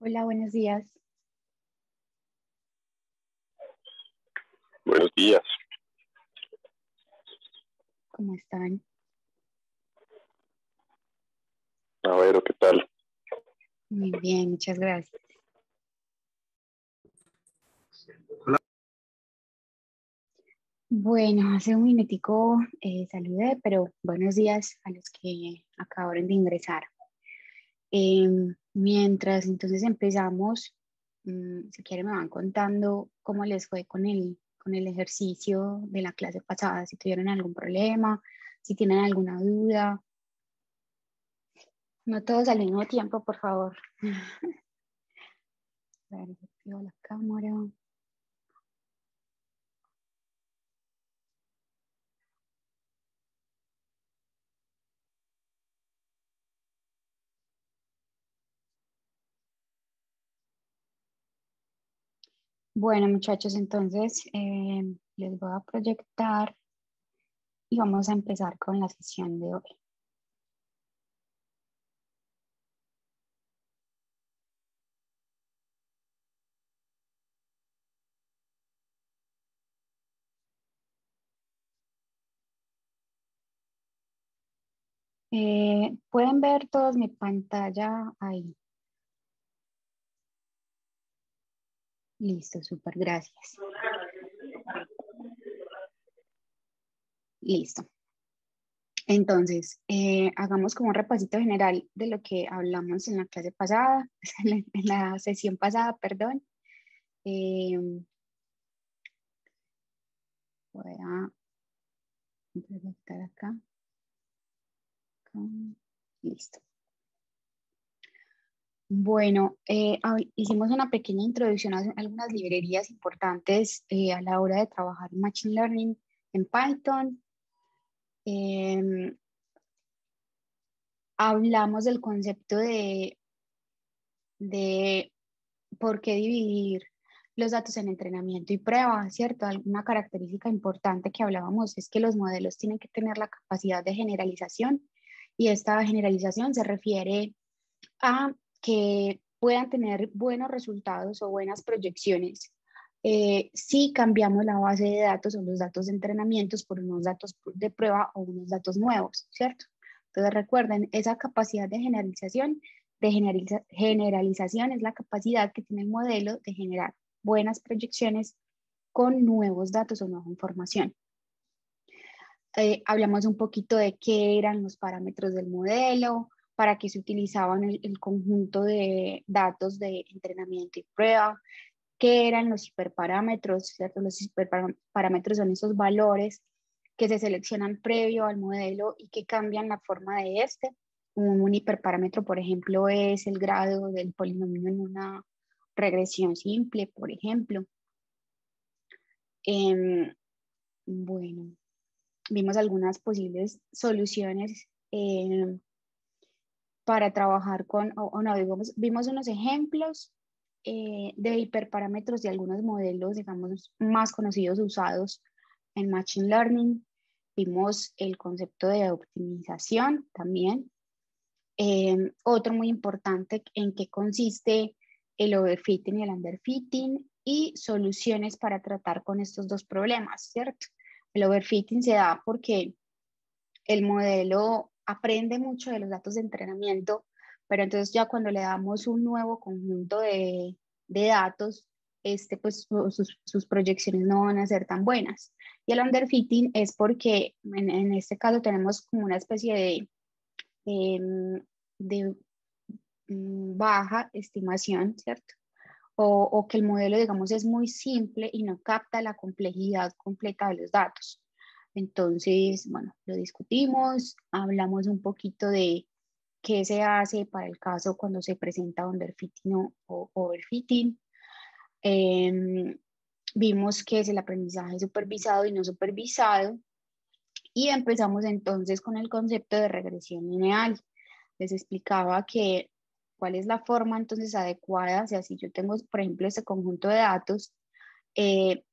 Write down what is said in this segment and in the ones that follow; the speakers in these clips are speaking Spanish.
Hola, buenos días. Buenos días. ¿Cómo están? A ver, ¿qué tal? Muy bien, muchas gracias. Bueno, hace un minutico saludé, pero buenos días a los que acabaron de ingresar. Mientras entonces empezamos, si quieren me van contando cómo les fue con el ejercicio de la clase pasada, si tuvieron algún problema, si tienen alguna duda. No todos al mismo tiempo, por favor. A ver, activo la cámara. Bueno, muchachos, entonces les voy a proyectar y vamos a empezar con la sesión de hoy. Pueden ver todos mi pantalla ahí. Listo, súper, gracias. Listo. Entonces, hagamos como un repasito general de lo que hablamos en la clase pasada, en la sesión pasada, perdón. Eh, Voy a proyectar acá. Acá. Listo. Bueno, hicimos una pequeña introducción a algunas librerías importantes a la hora de trabajar en Machine Learning en Python. Em, Hablamos del concepto de por qué dividir los datos en entrenamiento y prueba, ¿cierto? Alguna característica importante que hablábamos es que los modelos tienen que tener la capacidad de generalización y esta generalización se refiere a que puedan tener buenos resultados o buenas proyecciones si cambiamos la base de datos o los datos de entrenamientos por unos datos de prueba o unos datos nuevos, ¿cierto? Entonces recuerden, esa capacidad de generalización es la capacidad que tiene el modelo de generar buenas proyecciones con nuevos datos o nueva información. Hablamos un poquito de qué eran los parámetros del modelo, para qué se utilizaban el conjunto de datos de entrenamiento y prueba, qué eran los hiperparámetros, ¿cierto? Los hiperparámetros son esos valores que se seleccionan previo al modelo y que cambian la forma de este. Un hiperparámetro, por ejemplo, es el grado del polinomio en una regresión simple, por ejemplo. Em, bueno, vimos algunas posibles soluciones para trabajar con, o no, vimos unos ejemplos de hiperparámetros de algunos modelos, digamos, más conocidos usados en Machine Learning. Vimos el concepto de optimización también. Otro muy importante en qué consiste el overfitting y el underfitting y soluciones para tratar con estos dos problemas, ¿cierto? El overfitting se da porque el modelo aprende mucho de los datos de entrenamiento, pero entonces ya cuando le damos un nuevo conjunto de datos, pues sus proyecciones no van a ser tan buenas. Y el underfitting es porque en este caso tenemos como una especie de baja estimación, ¿cierto? O que el modelo, digamos, es muy simple y no capta la complejidad completa de los datos. Entonces, bueno, lo discutimos, hablamos un poquito de qué se hace para el caso cuando se presenta underfitting o overfitting. Eh, Vimos qué es el aprendizaje supervisado y no supervisado y empezamos entonces con el concepto de regresión lineal. Les explicaba que cuál es la forma entonces adecuada, o sea, si yo tengo, por ejemplo, este conjunto de datos,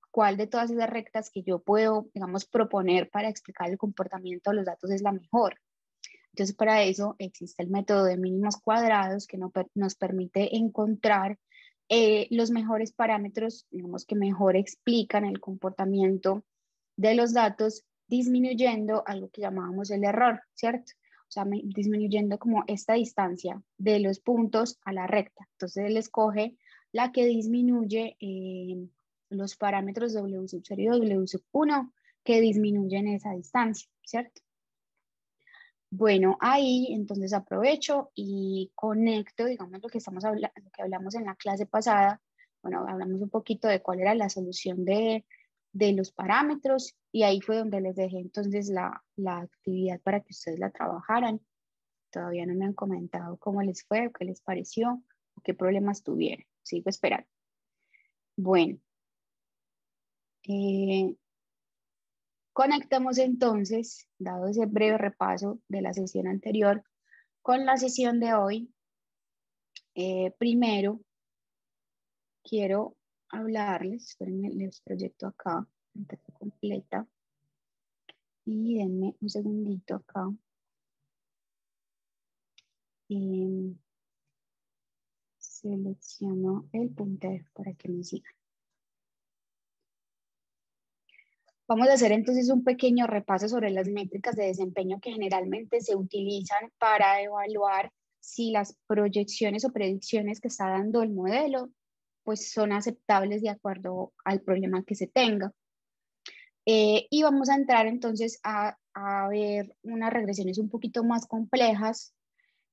cuál de todas esas rectas que yo puedo, digamos, proponer para explicar el comportamiento de los datos es la mejor. Entonces, para eso existe el método de mínimos cuadrados que nos permite encontrar los mejores parámetros, digamos, que mejor explican el comportamiento de los datos, disminuyendo algo que llamábamos el error, ¿cierto? O sea, disminuyendo como esta distancia de los puntos a la recta. Entonces, él escoge la que disminuye los parámetros W sub 0 y W sub 1 que disminuyen esa distancia, ¿cierto? Bueno, ahí entonces aprovecho y conecto, digamos, lo que lo que hablamos en la clase pasada. Bueno, hablamos un poquito de cuál era la solución de los parámetros y ahí fue donde les dejé entonces la actividad para que ustedes la trabajaran. Todavía no me han comentado cómo les fue, o qué les pareció, o qué problemas tuvieron. Sigo esperando. Bueno, conectamos entonces, dado ese breve repaso de la sesión anterior, con la sesión de hoy. Primero, quiero hablarles, espérenme, les proyecto acá, pantalla completa, y denme un segundito acá. Selecciono el puntero para que me sigan. Vamos a hacer entonces un pequeño repaso sobre las métricas de desempeño que generalmente se utilizan para evaluar si las proyecciones o predicciones que está dando el modelo pues son aceptables de acuerdo al problema que se tenga. Y vamos a entrar entonces a ver unas regresiones un poquito más complejas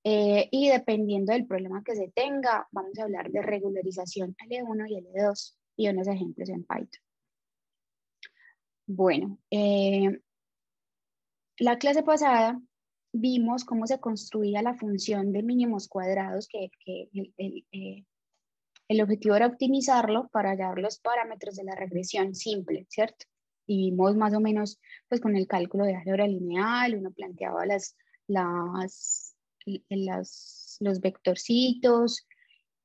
y dependiendo del problema que se tenga, vamos a hablar de regularización L1 y L2 y unos ejemplos en Python. Bueno, la clase pasada vimos cómo se construía la función de mínimos cuadrados, que el objetivo era optimizarlo para hallar los parámetros de la regresión simple, ¿cierto? Y vimos más o menos, pues con el cálculo de álgebra lineal, uno planteaba los vectorcitos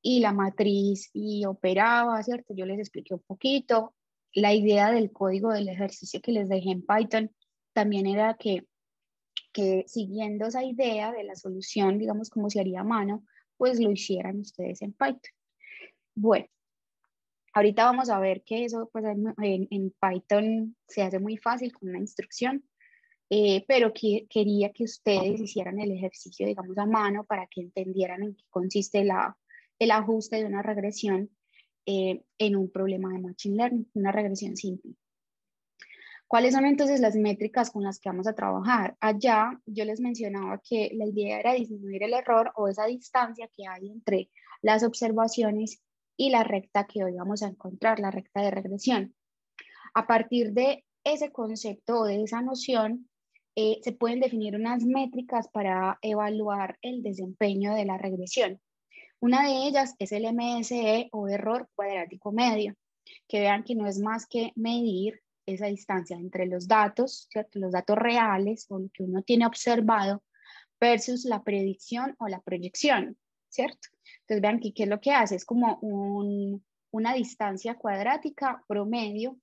y la matriz y operaba, ¿cierto? Yo les expliqué un poquito. La idea del código del ejercicio que les dejé en Python también era que siguiendo esa idea de la solución, digamos como se haría a mano, pues lo hicieran ustedes en Python. Bueno, ahorita vamos a ver que eso pues en Python se hace muy fácil con una instrucción, pero quería que ustedes hicieran el ejercicio, digamos, a mano para que entendieran en qué consiste el ajuste de una regresión en un problema de Machine Learning, una regresión simple. ¿Cuáles son entonces las métricas con las que vamos a trabajar? Allá yo les mencionaba que la idea era disminuir el error o esa distancia que hay entre las observaciones y la recta que hoy vamos a encontrar, la recta de regresión. A partir de ese concepto o de esa noción, se pueden definir unas métricas para evaluar el desempeño de la regresión. Una de ellas es el MSE o error cuadrático medio, que vean que no es más que medir esa distancia entre los datos, ¿cierto? Los datos reales o lo que uno tiene observado versus la predicción o la proyección, ¿cierto? Entonces vean que qué es lo que hace, es como una distancia cuadrática promedio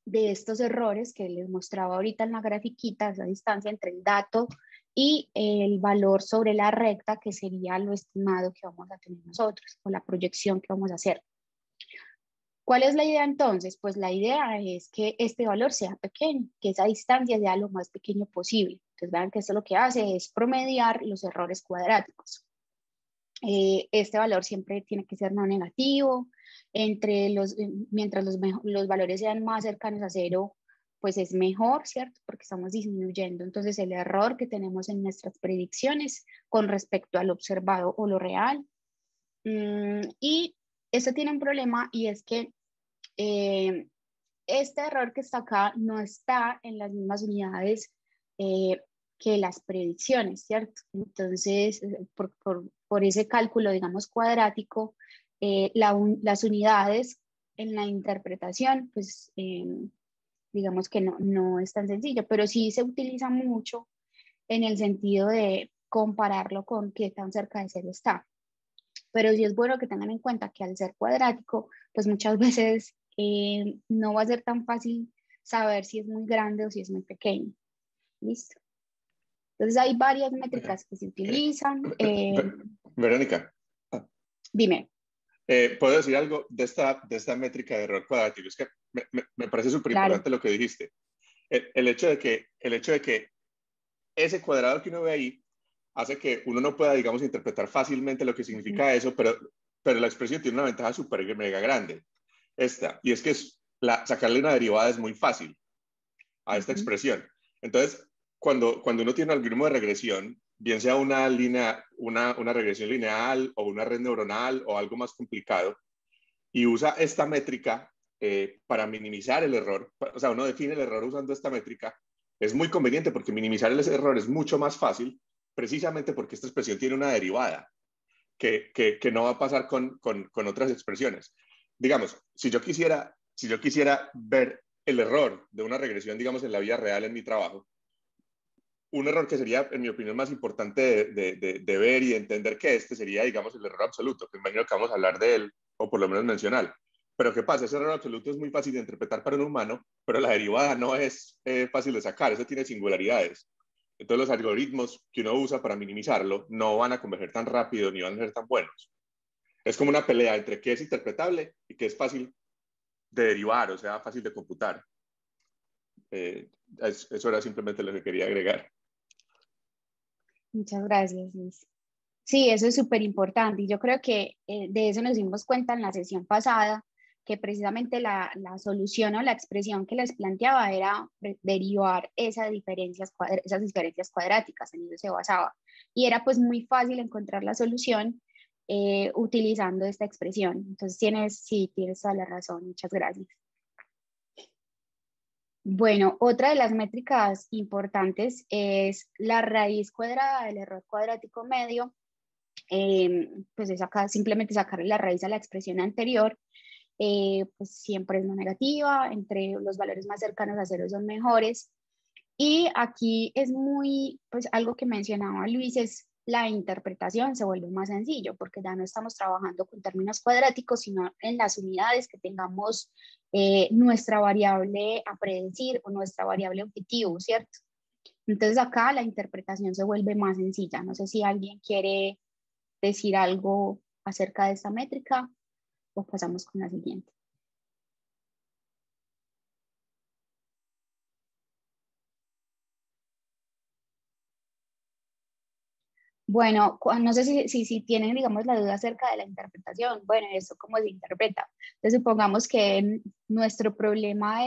de estos errores que les mostraba ahorita en la grafiquita, esa distancia entre el dato y el valor sobre la recta, que sería lo estimado que vamos a tener nosotros, o la proyección que vamos a hacer. ¿Cuál es la idea entonces? Pues la idea es que este valor sea pequeño, que esa distancia sea lo más pequeño posible. Entonces vean que esto lo que hace es promediar los errores cuadráticos. Este valor siempre tiene que ser no negativo. Mientras los valores sean más cercanos a cero, pues es mejor, ¿cierto? Porque estamos disminuyendo entonces el error que tenemos en nuestras predicciones con respecto al observado o lo real. Y esto tiene un problema y es que este error que está acá no está en las mismas unidades que las predicciones, ¿cierto? Entonces, por ese cálculo, digamos, cuadrático, las unidades en la interpretación, pues, digamos que no es tan sencillo, pero sí se utiliza mucho en el sentido de compararlo con qué tan cerca de cero está. Pero sí es bueno que tengan en cuenta que al ser cuadrático, pues muchas veces no va a ser tan fácil saber si es muy grande o si es muy pequeño. ¿Listo? Entonces hay varias métricas que se utilizan. Verónica, Dime. ¿puedo decir algo de esta métrica de error cuadrático? Es que me parece súper Claro. importante lo que dijiste. El hecho de que ese cuadrado que uno ve ahí hace que uno no pueda, digamos, interpretar fácilmente lo que significa eso, pero la expresión tiene una ventaja súper mega grande. Y es que sacarle una derivada es muy fácil a esta expresión. Entonces, cuando uno tiene un algoritmo de regresión, bien sea una regresión lineal o una red neuronal o algo más complicado, y usa esta métrica para minimizar el error, o sea, uno define el error usando esta métrica, es muy conveniente porque minimizar el error es mucho más fácil, precisamente porque esta expresión tiene una derivada que no va a pasar con otras expresiones. Digamos, si yo quisiera ver el error de una regresión, digamos, en la vida real en mi trabajo, un error que sería, en mi opinión, más importante de ver y de entender que sería, digamos, el error absoluto, que imagino que vamos a hablar de él, o por lo menos mencionar. Pero ¿qué pasa? Ese error absoluto es muy fácil de interpretar para un humano, pero la derivada no es fácil de sacar, eso tiene singularidades. Entonces los algoritmos que uno usa para minimizarlo no van a converger tan rápido ni van a ser tan buenos. Es como una pelea entre qué es interpretable y qué es fácil de derivar, o sea, fácil de computar. Eso era simplemente lo que quería agregar. Muchas gracias, Luis. Sí, eso es súper importante y yo creo que de eso nos dimos cuenta en la sesión pasada, que precisamente la solución o la expresión que les planteaba era derivar esas diferencias cuadráticas, en eso se basaba. Y era pues muy fácil encontrar la solución utilizando esta expresión. Entonces tienes toda la razón, muchas gracias. Bueno, otra de las métricas importantes es la raíz cuadrada del error cuadrático medio. Pues es acá simplemente sacarle la raíz a la expresión anterior, pues siempre es no negativa, entre los valores más cercanos a cero son mejores. Y aquí es pues algo que mencionaba Luis, es la interpretación se vuelve más sencillo porque ya no estamos trabajando con términos cuadráticos, sino en las unidades que tengamos nuestra variable a predecir o nuestra variable objetivo, ¿cierto? Entonces acá la interpretación se vuelve más sencilla. No sé si alguien quiere decir algo acerca de esta métrica o pasamos con la siguiente. Bueno, no sé si tienen, digamos, la duda acerca de la interpretación. Bueno, eso cómo se interpreta. Entonces, supongamos que nuestro problema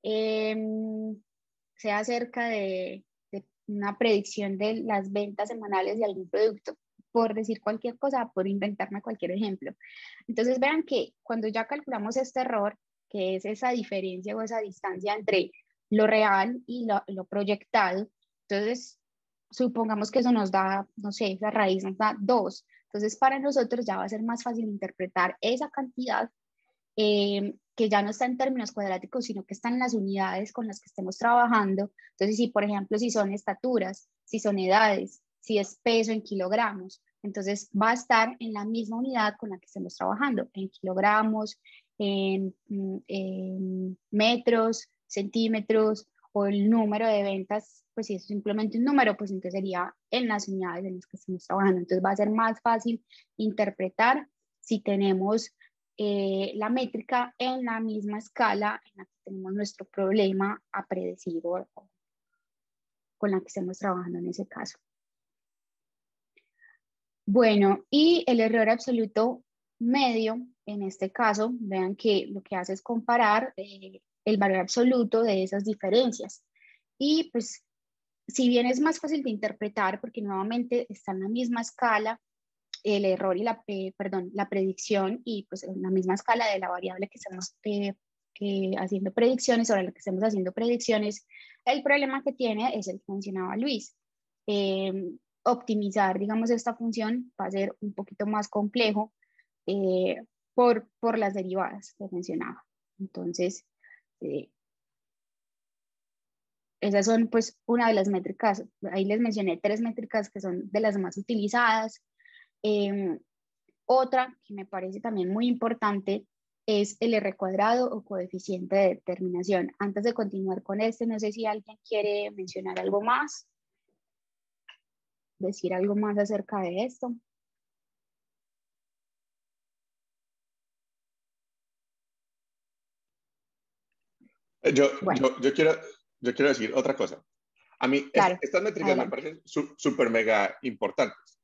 sea acerca de una predicción de las ventas semanales de algún producto, por decir cualquier cosa, por inventarme cualquier ejemplo. Entonces, vean que cuando ya calculamos este error, que es esa diferencia o esa distancia entre lo real y lo proyectado, entonces supongamos que eso nos da, no sé, la raíz nos da 2. Entonces, para nosotros ya va a ser más fácil interpretar esa cantidad que ya no está en términos cuadráticos, sino que están en las unidades con las que estemos trabajando. Entonces, si por ejemplo, si son estaturas, si son edades, si es peso en kilogramos, entonces va a estar en la misma unidad con la que estemos trabajando, en kilogramos, en metros, centímetros, o el número de ventas, pues si es simplemente un número, pues entonces sería en las unidades en las que estamos trabajando. Entonces va a ser más fácil interpretar si tenemos la métrica en la misma escala en la que tenemos nuestro problema a predecir o con la que estemos trabajando en ese caso. Bueno, y el error absoluto medio, en este caso, vean que lo que hace es comparar el valor absoluto de esas diferencias. Y pues, si bien es más fácil de interpretar, porque nuevamente está en la misma escala, el error y la predicción y pues en la misma escala de la variable que estamos haciendo predicciones, sobre la que estamos haciendo predicciones, el problema que tiene es el que mencionaba Luis. Optimizar, digamos, esta función va a ser un poquito más complejo por las derivadas que mencionaba. Entonces, esas son pues una de las métricas, ahí les mencioné 3 métricas que son de las más utilizadas. Otra que me parece también muy importante es el R cuadrado o coeficiente de determinación. Antes de continuar con este, no sé si alguien quiere mencionar algo más. decir algo más acerca de esto. Bueno, Yo quiero decir otra cosa. A mí, claro, estas métricas me adelante. parecen súper mega importantes,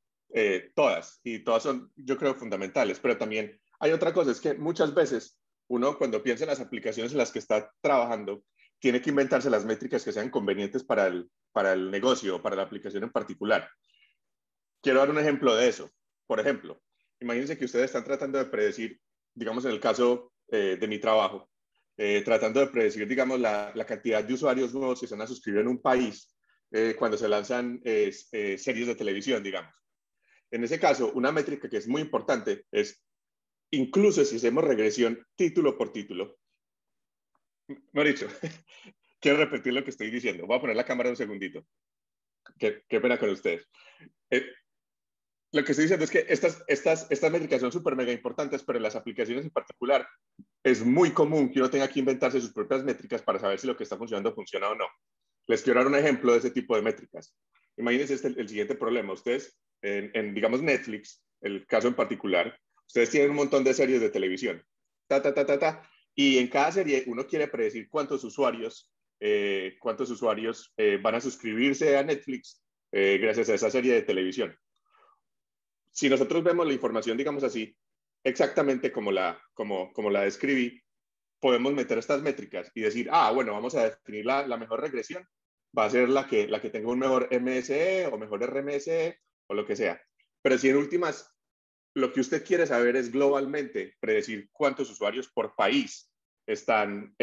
todas, y todas son, yo creo, fundamentales, pero también hay otra cosa, es que muchas veces uno cuando piensa en las aplicaciones en las que está trabajando, tiene que inventarse las métricas que sean convenientes para el negocio o para la aplicación en particular. Quiero dar un ejemplo de eso. Por ejemplo, imagínense que ustedes están tratando de predecir, digamos en el caso de mi trabajo, tratando de predecir, digamos, la cantidad de usuarios nuevos que se van a suscribir en un país cuando se lanzan series de televisión, digamos. En ese caso, una métrica que es muy importante es, incluso si hacemos regresión título por título, mejor dicho, quiero repetir lo que estoy diciendo. Voy a poner la cámara un segundito. Qué pena con ustedes. Eh, lo que estoy diciendo es que estas métricas son súper mega importantes, pero en las aplicaciones en particular es muy común que uno tenga que inventarse sus propias métricas para saber si lo que está funcionando funciona o no. Les quiero dar un ejemplo de ese tipo de métricas. Imagínense el siguiente problema. Ustedes, digamos, Netflix, el caso en particular, ustedes tienen un montón de series de televisión, y en cada serie uno quiere predecir cuántos usuarios van a suscribirse a Netflix gracias a esa serie de televisión. Si nosotros vemos la información, digamos así, exactamente como la describí, podemos meter estas métricas y decir, bueno, vamos a definir la mejor regresión, va a ser la que tenga un mejor MSE o mejor RMSE o lo que sea. Pero si en últimas, lo que usted quiere saber es globalmente predecir cuántos usuarios por país están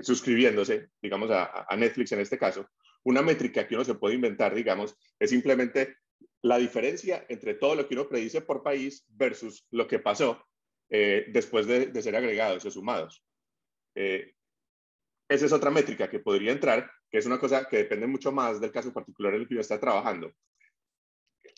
suscribiéndose, digamos, a Netflix en este caso, una métrica que uno se puede inventar, digamos, es simplemente la diferencia entre todo lo que uno predice por país versus lo que pasó después de ser agregados o sumados. Esa es otra métrica que podría entrar, que es una cosa que depende mucho más del caso particular en el que uno está trabajando.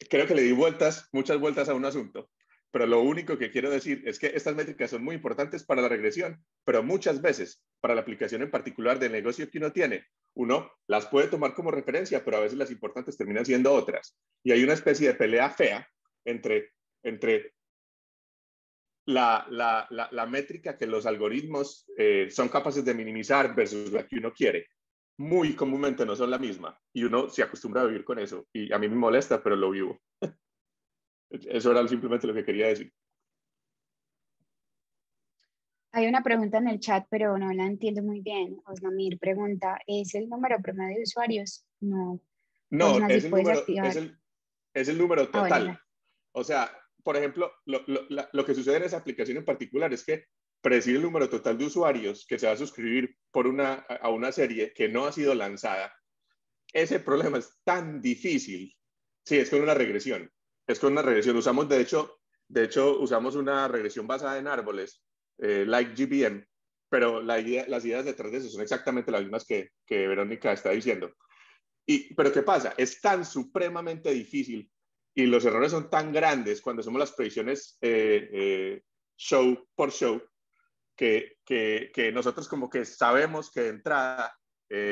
Creo que le di muchas vueltas a un asunto, pero lo único que quiero decir es que estas métricas son muy importantes para la regresión, pero muchas veces para la aplicación en particular del negocio que uno tiene, uno las puede tomar como referencia, pero a veces las importantes terminan siendo otras. Y hay una especie de pelea fea entre la métrica que los algoritmos son capaces de minimizar versus la que uno quiere. Muy comúnmente no son la misma y uno se acostumbra a vivir con eso y a mí me molesta, pero lo vivo. Eso era simplemente lo que quería decir. Hay una pregunta en el chat, pero no la entiendo muy bien. Osnamir pregunta, ¿es el número promedio de usuarios? No. No, Osna, si puedes activar. es el número Ah, bueno, total. O sea, por ejemplo, lo que sucede en esa aplicación en particular es que predecir el número total de usuarios que se va a suscribir a una serie que no ha sido lanzada, ese problema es tan difícil. Sí, es con una regresión. Es con una regresión. De hecho, usamos una regresión basada en árboles, like GBM, pero las ideas detrás de eso son exactamente las mismas que Verónica está diciendo. Pero ¿qué pasa? Es tan supremamente difícil y los errores son tan grandes cuando hacemos las predicciones show por show que nosotros como que sabemos que de entrada,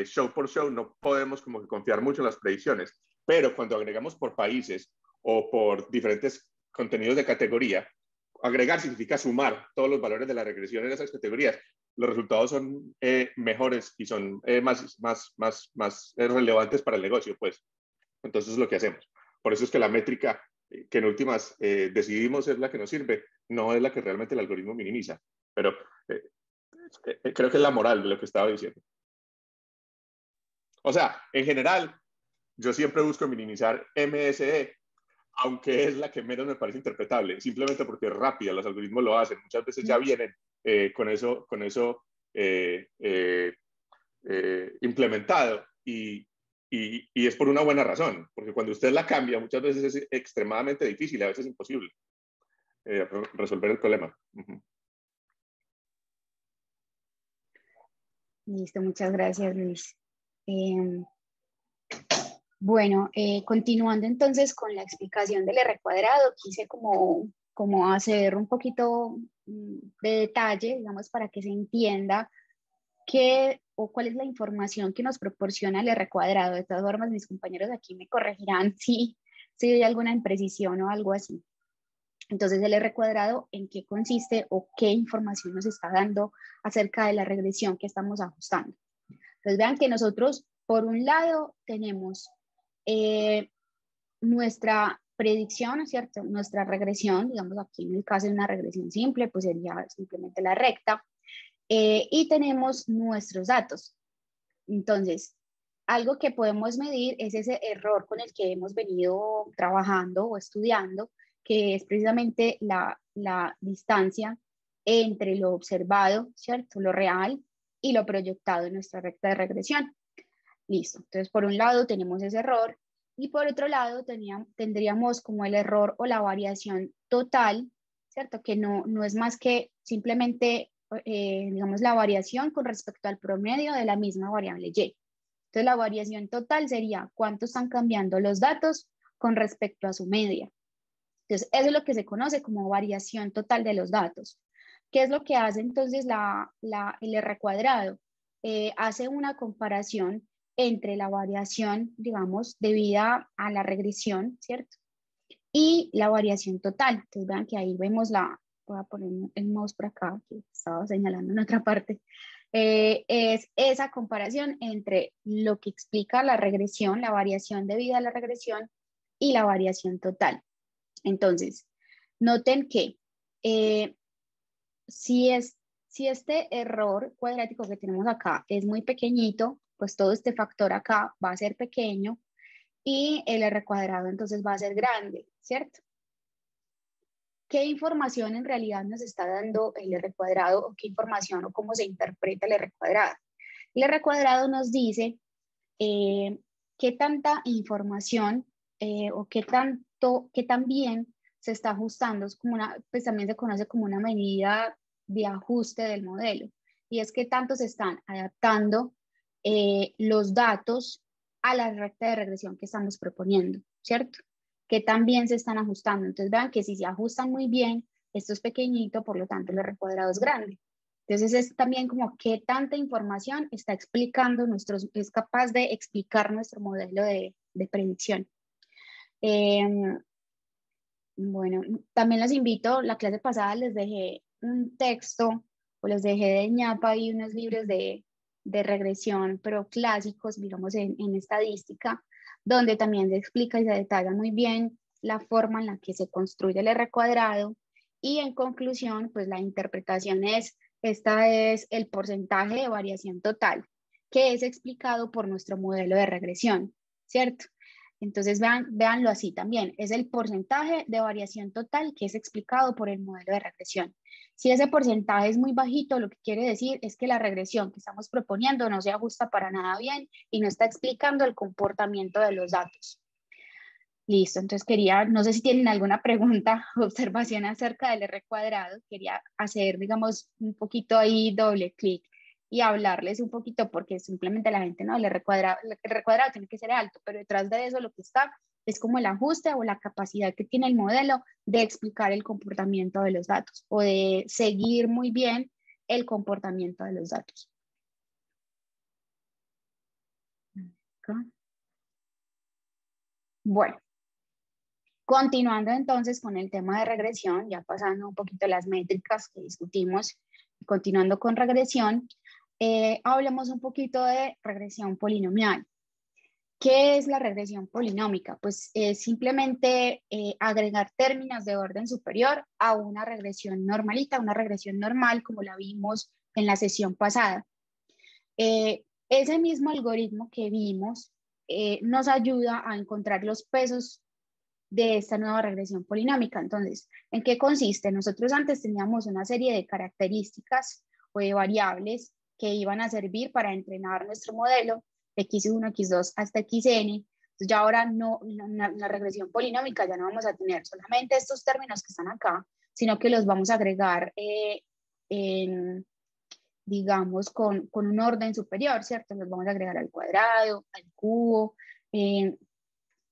show por show, no podemos como que confiar mucho en las predicciones. Pero cuando agregamos por países o por diferentes contenidos de categoría, agregar significa sumar todos los valores de la regresión en esas categorías. Los resultados son mejores y son más relevantes para el negocio, pues. Entonces es lo que hacemos. Por eso es que la métrica que en últimas decidimos es la que nos sirve, no es la que realmente el algoritmo minimiza. Pero eh, creo que es la moral de lo que estaba diciendo. O sea, en general, yo siempre busco minimizar MSE, aunque es la que menos me parece interpretable, simplemente porque es rápida, los algoritmos lo hacen. Muchas veces ya vienen con eso implementado y es por una buena razón, porque cuando usted la cambia, muchas veces es extremadamente difícil, a veces imposible resolver el problema. listo, muchas gracias, Luis. Bueno, continuando entonces con la explicación del R cuadrado, quise como hacer un poquito de detalle, digamos, para que se entienda qué o cuál es la información que nos proporciona el R cuadrado. De todas formas, mis compañeros aquí me corregirán si hay alguna imprecisión o algo así. Entonces, el R cuadrado, ¿en qué consiste o qué información nos está dando acerca de la regresión que estamos ajustando? Entonces, vean que nosotros, por un lado, tenemos nuestra predicción, ¿cierto? Nuestra regresión, digamos aquí en el caso de una regresión simple, pues sería simplemente la recta. Y tenemos nuestros datos. Entonces, algo que podemos medir es ese error con el que hemos venido trabajando o estudiando, que es precisamente la distancia entre lo observado, ¿cierto? Lo real y lo proyectado en nuestra recta de regresión. Listo. Entonces, por un lado tenemos ese error y por otro lado tendríamos como el error o la variación total, ¿cierto? Que no es más que simplemente, digamos, la variación con respecto al promedio de la misma variable y. Entonces, la variación total sería cuánto están cambiando los datos con respecto a su media. Entonces, eso es lo que se conoce como variación total de los datos. ¿Qué es lo que hace entonces el R cuadrado? Hace una comparación entre la variación, digamos, debida a la regresión, ¿cierto? Y la variación total. Entonces, vean que ahí vemos voy a poner el mouse por acá, que estaba señalando en otra parte. Es esa comparación entre lo que explica la regresión, la variación debida a la regresión y la variación total. Entonces, noten que si este error cuadrático que tenemos acá es muy pequeñito, pues todo este factor acá va a ser pequeño y el R cuadrado entonces va a ser grande, ¿cierto? ¿Qué información en realidad nos está dando el R cuadrado o qué información o cómo se interpreta el R cuadrado? El R cuadrado nos dice qué tanta información o qué tan bien se está ajustando. Es como pues también se conoce como una medida de ajuste del modelo. Y es que tanto se están adaptando los datos a la recta de regresión que estamos proponiendo, ¿cierto? Que también se están ajustando. Entonces vean que si se ajustan muy bien, esto es pequeñito, por lo tanto el R cuadrado es grande. Entonces es también como qué tanta información está explicando es capaz de explicar nuestro modelo de predicción. Bueno, también los invito, la clase pasada les dejé un texto o les dejé de ñapa y unos libros de regresión, pero clásicos, digamos, en estadística, donde también se explica y se detalla muy bien la forma en la que se construye el R cuadrado y en conclusión, pues la interpretación esta es el porcentaje de variación total que es explicado por nuestro modelo de regresión, ¿cierto? Entonces véanlo así también, es el porcentaje de variación total que es explicado por el modelo de regresión. Si ese porcentaje es muy bajito, lo que quiere decir es que la regresión que estamos proponiendo no se ajusta para nada bien y no está explicando el comportamiento de los datos. Listo, entonces no sé si tienen alguna pregunta o observación acerca del R cuadrado, quería hacer, digamos, un poquito ahí doble clic y hablarles un poquito porque simplemente la gente no, el R cuadrado tiene que ser alto, pero detrás de eso lo que está es como el ajuste o la capacidad que tiene el modelo de explicar el comportamiento de los datos o de seguir muy bien el comportamiento de los datos. Bueno. Continuando entonces con el tema de regresión, ya pasando un poquito las métricas que discutimos, continuando con regresión, hablemos un poquito de regresión polinomial. ¿Qué es la regresión polinómica? Pues es simplemente agregar términos de orden superior a una regresión normalita, una regresión normal como la vimos en la sesión pasada. Ese mismo algoritmo que vimos nos ayuda a encontrar los pesos de esta nueva regresión polinómica. Entonces, ¿en qué consiste? Nosotros antes teníamos una serie de características o de variables que iban a servir para entrenar nuestro modelo x1, x2 hasta xn. Entonces ya ahora no, la regresión polinómica ya no vamos a tener solamente estos términos que están acá, sino que los vamos a agregar digamos, con un orden superior, ¿cierto? Los vamos a agregar al cuadrado, al cubo.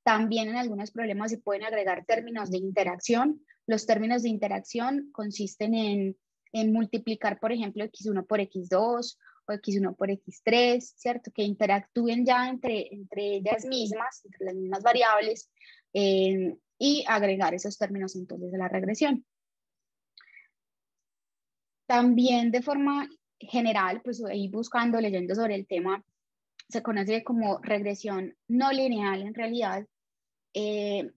También en algunos problemas se pueden agregar términos de interacción. Los términos de interacción consisten en multiplicar, por ejemplo, x1 por x2 o X1 por X3, ¿cierto? Que interactúen ya entre ellas mismas, entre las mismas variables, y agregar esos términos entonces a la regresión. También de forma general, pues ahí buscando, leyendo sobre el tema, se conoce como regresión no lineal en realidad. Lo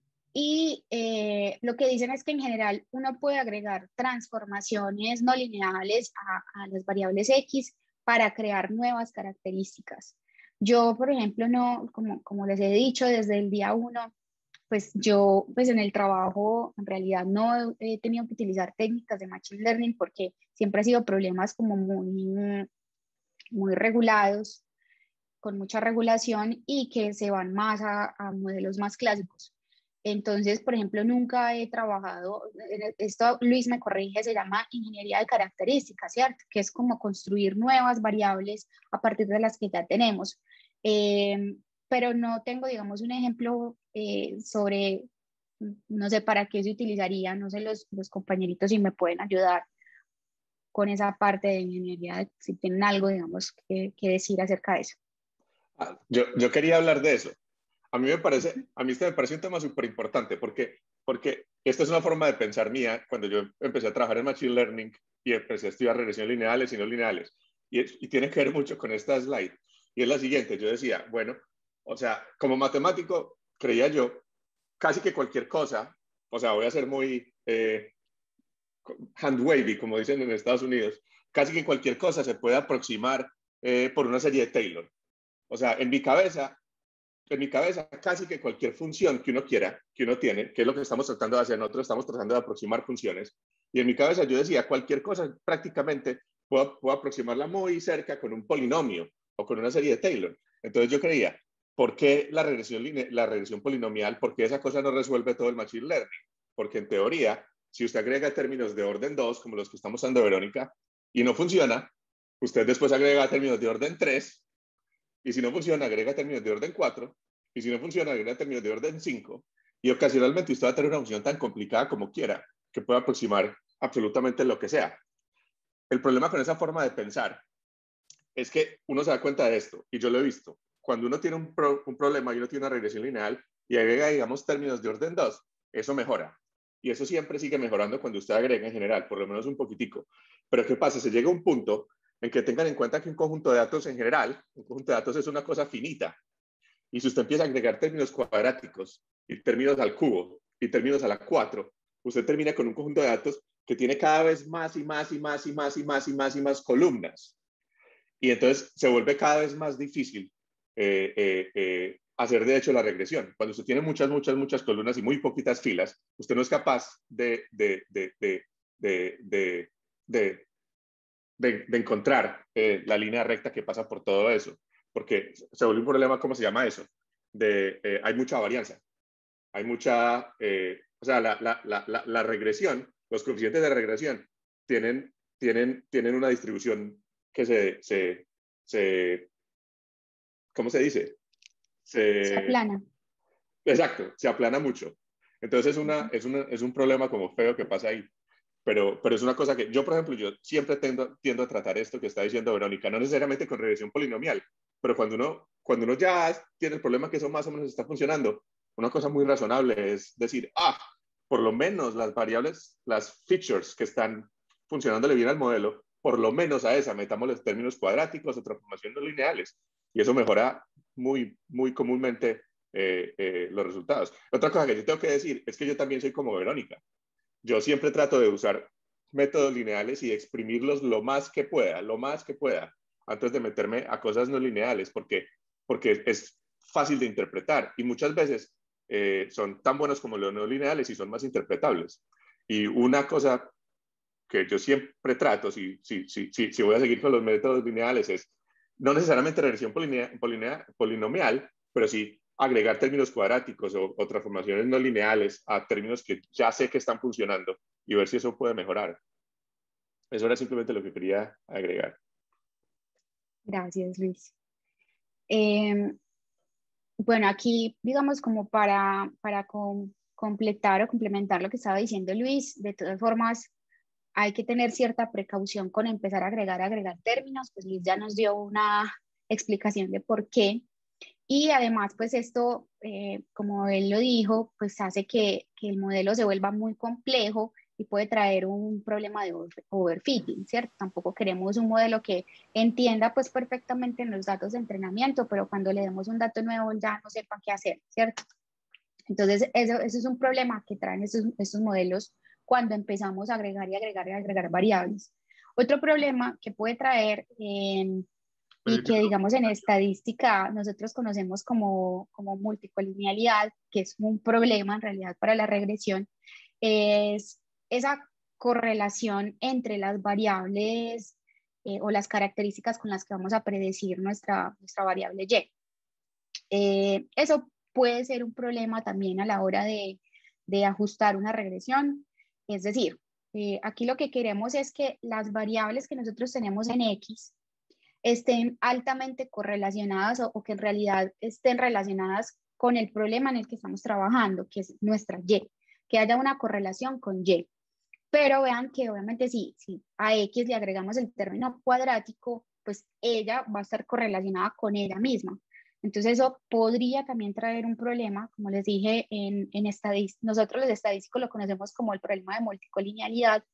que dicen es que en general uno puede agregar transformaciones no lineales a las variables X para crear nuevas características. Yo, por ejemplo, no, como les he dicho desde el día 1, pues yo pues en el trabajo en realidad no he tenido que utilizar técnicas de Machine Learning porque siempre ha sido problemas como muy regulados, con mucha regulación y que se van más a modelos más clásicos. Entonces, por ejemplo, nunca he trabajado, esto Luis me corrige, se llama ingeniería de características, ¿cierto? Que es como construir nuevas variables a partir de las que ya tenemos. Pero no tengo, digamos, un ejemplo sobre, no sé para qué se utilizaría, no sé los compañeritos si me pueden ayudar con esa parte de ingeniería, si tienen algo, digamos, que decir acerca de eso. Yo quería hablar de eso. A mí este me parece un tema súper importante porque esta es una forma de pensar mía cuando yo empecé a trabajar en Machine Learning y empecé a estudiar regresiones lineales y no lineales. Y tiene que ver mucho con esta slide. Y es la siguiente, yo decía, bueno, o sea, como matemático creía yo casi que cualquier cosa, o sea, voy a ser muy hand wavy, como dicen en Estados Unidos, casi que cualquier cosa se puede aproximar por una serie de Taylor. O sea, en mi cabeza casi que cualquier función que uno quiera, que uno tiene, que es lo que estamos tratando de hacer, nosotros estamos tratando de aproximar funciones, y en mi cabeza yo decía, cualquier cosa prácticamente puedo aproximarla muy cerca con un polinomio o con una serie de Taylor. Entonces yo creía, ¿por qué la regresión polinomial? ¿Por qué esa cosa no resuelve todo el Machine Learning? Porque en teoría, si usted agrega términos de orden 2, como los que estamos usando Verónica, y no funciona, usted después agrega términos de orden 3, y si no funciona, agrega términos de orden 4, y si no funciona, agrega términos de orden 5, y ocasionalmente usted va a tener una función tan complicada como quiera, que pueda aproximar absolutamente lo que sea. El problema con esa forma de pensar es que uno se da cuenta de esto, y yo lo he visto. Cuando uno tiene un problema y uno tiene una regresión lineal y agrega, digamos, términos de orden 2, eso mejora. Y eso siempre sigue mejorando cuando usted agrega en general, por lo menos un poquitico. Pero ¿qué pasa? Se llega a un punto en que tengan en cuenta que un conjunto de datos en general, un conjunto de datos es una cosa finita. Y si usted empieza a agregar términos cuadráticos y términos al cubo y términos a la 4, usted termina con un conjunto de datos que tiene cada vez más y más y más y más y más y más y más columnas. Y entonces se vuelve cada vez más difícil hacer de hecho la regresión. Cuando usted tiene muchas, muchas, muchas columnas y muy poquitas filas, usted no es capaz de encontrar la línea recta que pasa por todo eso, porque se vuelve un problema, ¿cómo se llama eso? Hay mucha varianza, hay mucha, o sea, la regresión, los coeficientes de regresión tienen una distribución que ¿cómo se dice? Se aplana. Exacto, se aplana mucho. Entonces es un problema como feo que pasa ahí. Pero es una cosa que yo, por ejemplo, yo siempre tiendo a tratar esto que está diciendo Verónica, no necesariamente con regresión polinomial, pero cuando uno ya tiene el problema que eso más o menos está funcionando, una cosa muy razonable es decir, por lo menos las variables, las features que están funcionándole bien al modelo, por lo menos a esa metamos los términos cuadráticos o transformaciones no lineales, y eso mejora muy, muy comúnmente los resultados. Otra cosa que yo tengo que decir es que yo también soy como Verónica. Yo siempre trato de usar métodos lineales y exprimirlos lo más que pueda, antes de meterme a cosas no lineales, porque es fácil de interpretar y muchas veces son tan buenos como los no lineales y son más interpretables. Y una cosa que yo siempre trato, si voy a seguir con los métodos lineales, es no necesariamente regresión polinomial, pero sí agregar términos cuadráticos o transformaciones no lineales a términos que ya sé que están funcionando y ver si eso puede mejorar. Eso era simplemente lo que quería agregar. Gracias, Luis. Bueno, aquí, digamos, como para completar o complementar lo que estaba diciendo Luis, de todas formas, hay que tener cierta precaución con empezar a agregar términos, pues Liz ya nos dio una explicación de por qué. Y además, pues esto, como él lo dijo, pues hace que el modelo se vuelva muy complejo y puede traer un problema de overfitting, ¿cierto? Tampoco queremos un modelo que entienda pues perfectamente los datos de entrenamiento, pero cuando le demos un dato nuevo ya no sepa qué hacer, ¿cierto? Entonces, eso es un problema que traen estos modelos cuando empezamos a agregar y agregar y agregar variables. Otro problema que puede traer y que digamos en estadística nosotros conocemos como multicolinealidad, que es un problema en realidad para la regresión, es esa correlación entre las variables o las características con las que vamos a predecir nuestra variable Y. Eso puede ser un problema también a la hora de ajustar una regresión. Es decir, aquí lo que queremos es que las variables que nosotros tenemos en X estén altamente correlacionadas o que en realidad estén relacionadas con el problema en el que estamos trabajando, que es nuestra Y, que haya una correlación con Y. Pero vean que obviamente si a X le agregamos el término cuadrático, pues ella va a estar correlacionada con ella misma. Entonces eso podría también traer un problema, como les dije, en estadística. Nosotros los estadísticos lo conocemos como el problema de multicolinealidad.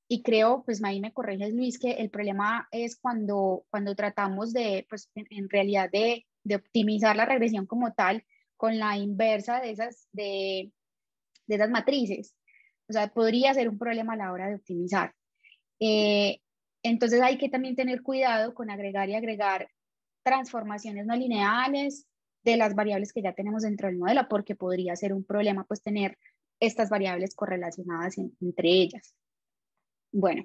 Y creo, pues ahí me corriges Luis, que el problema es cuando tratamos de, pues en realidad de optimizar la regresión como tal con la inversa de esas matrices. O sea, podría ser un problema a la hora de optimizar. Eh, entonces hay que también tener cuidado con agregar y agregar transformaciones no lineales de las variables que ya tenemos dentro del modelo, porque podría ser un problema pues tener estas variables correlacionadas entre ellas. Bueno,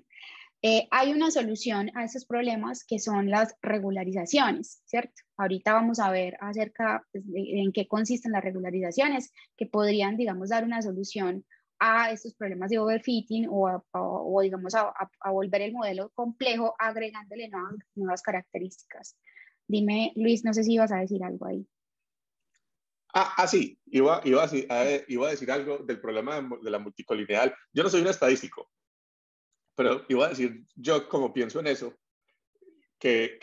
hay una solución a esos problemas que son las regularizaciones, ¿cierto? Ahorita vamos a ver acerca de en qué consisten las regularizaciones que podrían, digamos, dar una solución a estos problemas de overfitting o digamos, a volver el modelo complejo agregándole nuevas características. Dime, Luis, no sé si ibas a decir algo ahí. Sí, iba a decir algo del problema de la multicolineal. Yo no soy un estadístico, pero iba a decir yo como pienso en eso, que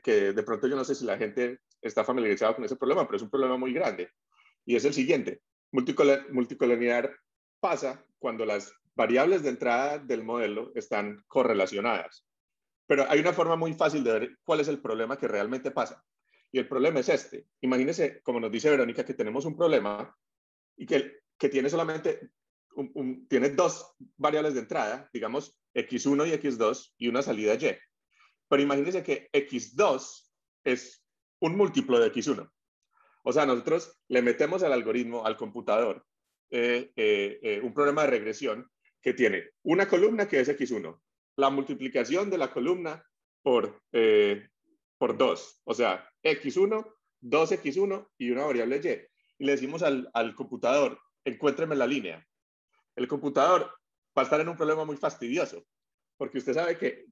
de pronto yo no sé si la gente está familiarizada con ese problema, pero es un problema muy grande. Y es el siguiente, multicolonial pasa cuando las variables de entrada del modelo están correlacionadas. Pero hay una forma muy fácil de ver cuál es el problema que realmente pasa. Y el problema es este. Imagínense, como nos dice Verónica, que tenemos un problema y que tiene solamente tiene dos variables de entrada, digamos x1 y x2 y una salida y. Pero imagínense que x2 es un múltiplo de x1. O sea, nosotros le metemos al algoritmo, al computador, un programa de regresión que tiene una columna que es x1, la multiplicación de la columna por 2, o sea, x1, 2x1 y una variable y. Y le decimos al computador, encuéntreme la línea. El computador va a estar en un problema muy fastidioso, porque usted sabe que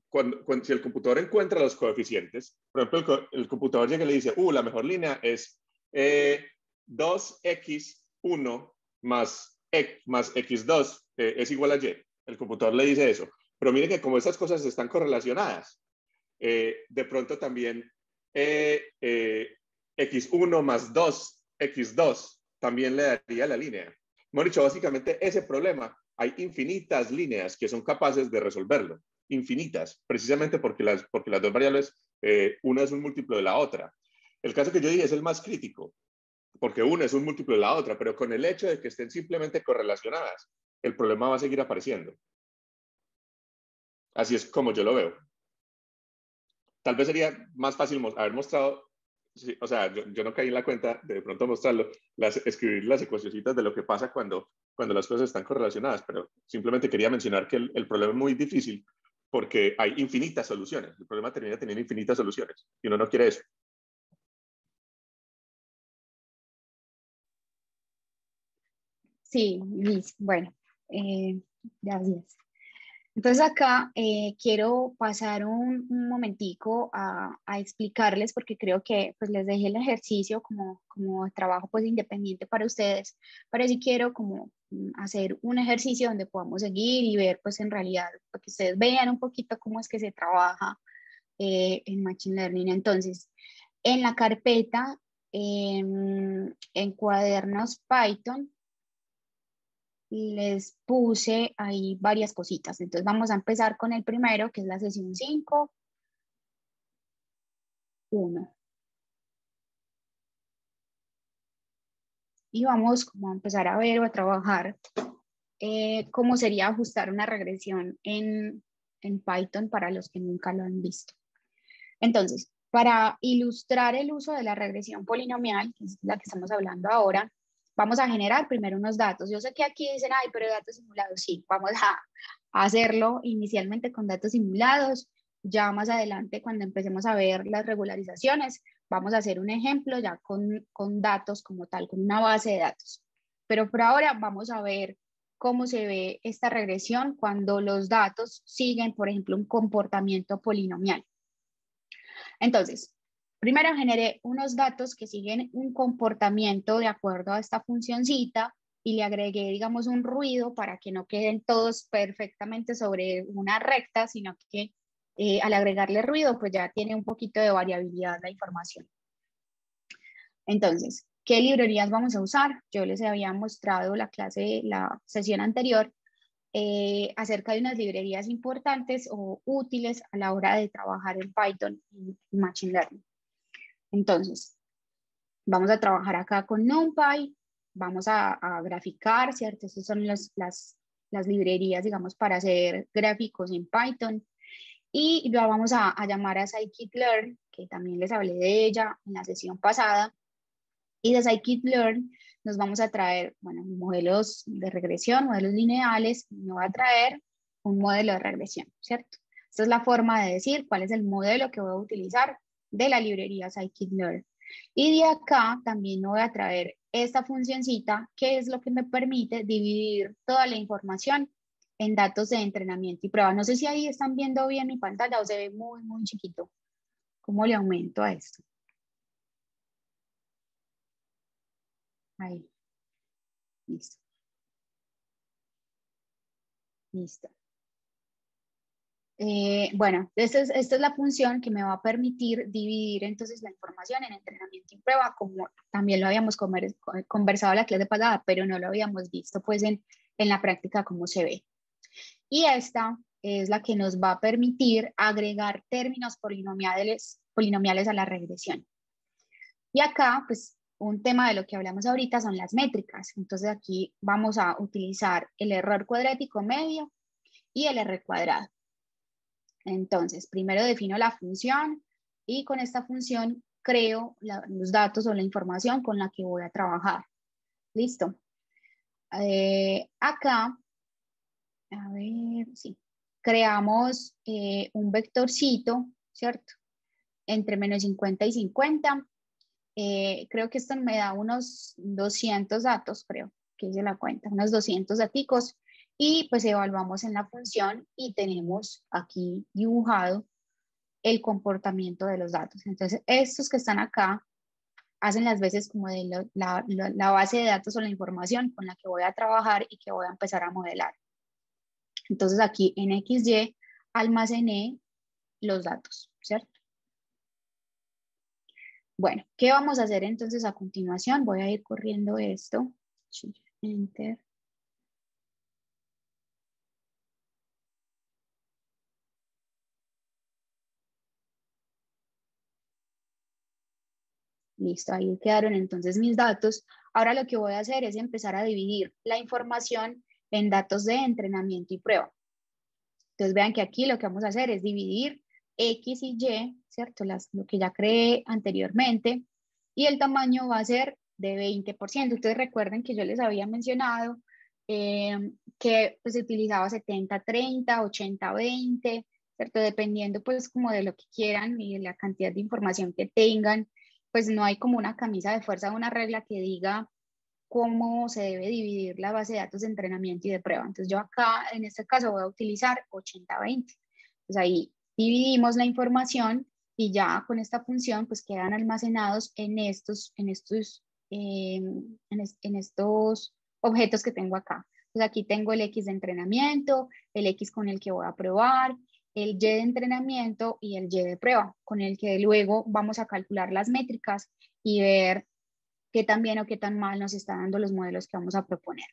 si el computador encuentra los coeficientes, por ejemplo, el computador llega y le dice, la mejor línea es 2x1 más x2 es igual a y. El computador le dice eso. Pero mire que como estas cosas están correlacionadas, de pronto también x1 más 2x2 también le daría la línea. Hemos dicho, básicamente ese problema, hay infinitas líneas que son capaces de resolverlo. Infinitas, precisamente porque las dos variables, una es un múltiplo de la otra. El caso que yo dije es el más crítico, porque una es un múltiplo de la otra, pero con el hecho de que estén simplemente correlacionadas, el problema va a seguir apareciendo. Así es como yo lo veo. Tal vez sería más fácil haber mostrado, o sea, yo no caí en la cuenta de pronto mostrarlo, escribir las ecuacioncitas de lo que pasa cuando las cosas están correlacionadas, pero simplemente quería mencionar que el problema es muy difícil porque hay infinitas soluciones. El problema termina teniendo infinitas soluciones y uno no quiere eso. Sí, Luis, bueno, gracias. Entonces acá quiero pasar un momentico a explicarles porque creo que pues les dejé el ejercicio como trabajo pues independiente para ustedes, pero sí quiero como hacer un ejercicio donde podamos seguir y ver pues en realidad, para que ustedes vean un poquito cómo es que se trabaja en Machine Learning. Entonces, en la carpeta, en cuadernos Python, les puse ahí varias cositas. Entonces vamos a empezar con el primero, que es la sesión 5.1. Y vamos como a empezar a ver o a trabajar cómo sería ajustar una regresión en Python para los que nunca lo han visto. Entonces, para ilustrar el uso de la regresión polinomial, que es la que estamos hablando ahora, vamos a generar primero unos datos. Yo sé que aquí dicen, ay, pero datos simulados, sí, vamos a hacerlo inicialmente con datos simulados. Ya más adelante, cuando empecemos a ver las regularizaciones, vamos a hacer un ejemplo ya con datos como tal, con una base de datos. Pero por ahora vamos a ver cómo se ve esta regresión cuando los datos siguen, por ejemplo, un comportamiento polinomial. Entonces, primero generé unos datos que siguen un comportamiento de acuerdo a esta funcioncita y le agregué, digamos, un ruido para que no queden todos perfectamente sobre una recta, sino que al agregarle ruido, pues ya tiene un poquito de variabilidad la información. Entonces, ¿qué librerías vamos a usar? Yo les había mostrado la sesión anterior, acerca de unas librerías importantes o útiles a la hora de trabajar en Python y Machine Learning. Entonces, vamos a trabajar acá con NumPy, vamos a graficar, ¿cierto? Estas son las librerías, digamos, para hacer gráficos en Python. Y lo vamos a llamar a scikit-learn, que también les hablé de ella en la sesión pasada. Y de scikit-learn nos vamos a traer, bueno, modelos de regresión, modelos lineales, y me va a traer un modelo de regresión, ¿cierto? Esta es la forma de decir cuál es el modelo que voy a utilizar de la librería scikit-learn. Y de acá también me voy a traer esta funcioncita, que es lo que me permite dividir toda la información en datos de entrenamiento y prueba. No sé si ahí están viendo bien mi pantalla o se ve muy, muy chiquito. ¿Cómo le aumento a esto? Ahí, listo. Listo. Bueno, esta es la función que me va a permitir dividir entonces la información en entrenamiento y prueba, como también lo habíamos conversado en la clase pasada, pero no lo habíamos visto pues en la práctica cómo se ve. Y esta es la que nos va a permitir agregar términos polinomiales a la regresión. Y acá, pues, un tema de lo que hablamos ahorita son las métricas. Entonces aquí vamos a utilizar el error cuadrático medio y el R cuadrado. Entonces, primero defino la función y con esta función creo los datos o la información con la que voy a trabajar. Listo. Acá, a ver, sí, creamos un vectorcito, ¿cierto? Entre menos 50 y 50. Creo que esto me da unos 200 datos, creo que hice la cuenta, unos 200 daticos. Y pues evaluamos en la función y tenemos aquí dibujado el comportamiento de los datos. Entonces, estos que están acá hacen las veces como de la base de datos o la información con la que voy a trabajar y que voy a empezar a modelar. Entonces, aquí en XY almacené los datos, ¿cierto? Bueno, ¿qué vamos a hacer entonces a continuación? Voy a ir corriendo esto. Enter. Listo, ahí quedaron entonces mis datos. Ahora lo que voy a hacer es empezar a dividir la información en datos de entrenamiento y prueba. Entonces vean que aquí lo que vamos a hacer es dividir X y Y, ¿cierto? Lo que ya creé anteriormente, y el tamaño va a ser de 20%. Ustedes recuerden que yo les había mencionado que pues, se utilizaba 70-30, 80-20, ¿cierto? Dependiendo pues como de lo que quieran y de la cantidad de información que tengan, pues no hay como una camisa de fuerza, una regla que diga cómo se debe dividir la base de datos de entrenamiento y de prueba. Entonces yo acá, en este caso, voy a utilizar 80-20. Pues ahí dividimos la información y ya con esta función pues quedan almacenados en estos objetos que tengo acá. Entonces aquí tengo el X de entrenamiento, el X con el que voy a probar, el Y de entrenamiento y el Y de prueba, con el que luego vamos a calcular las métricas y ver qué tan bien o qué tan mal nos están dando los modelos que vamos a proponer.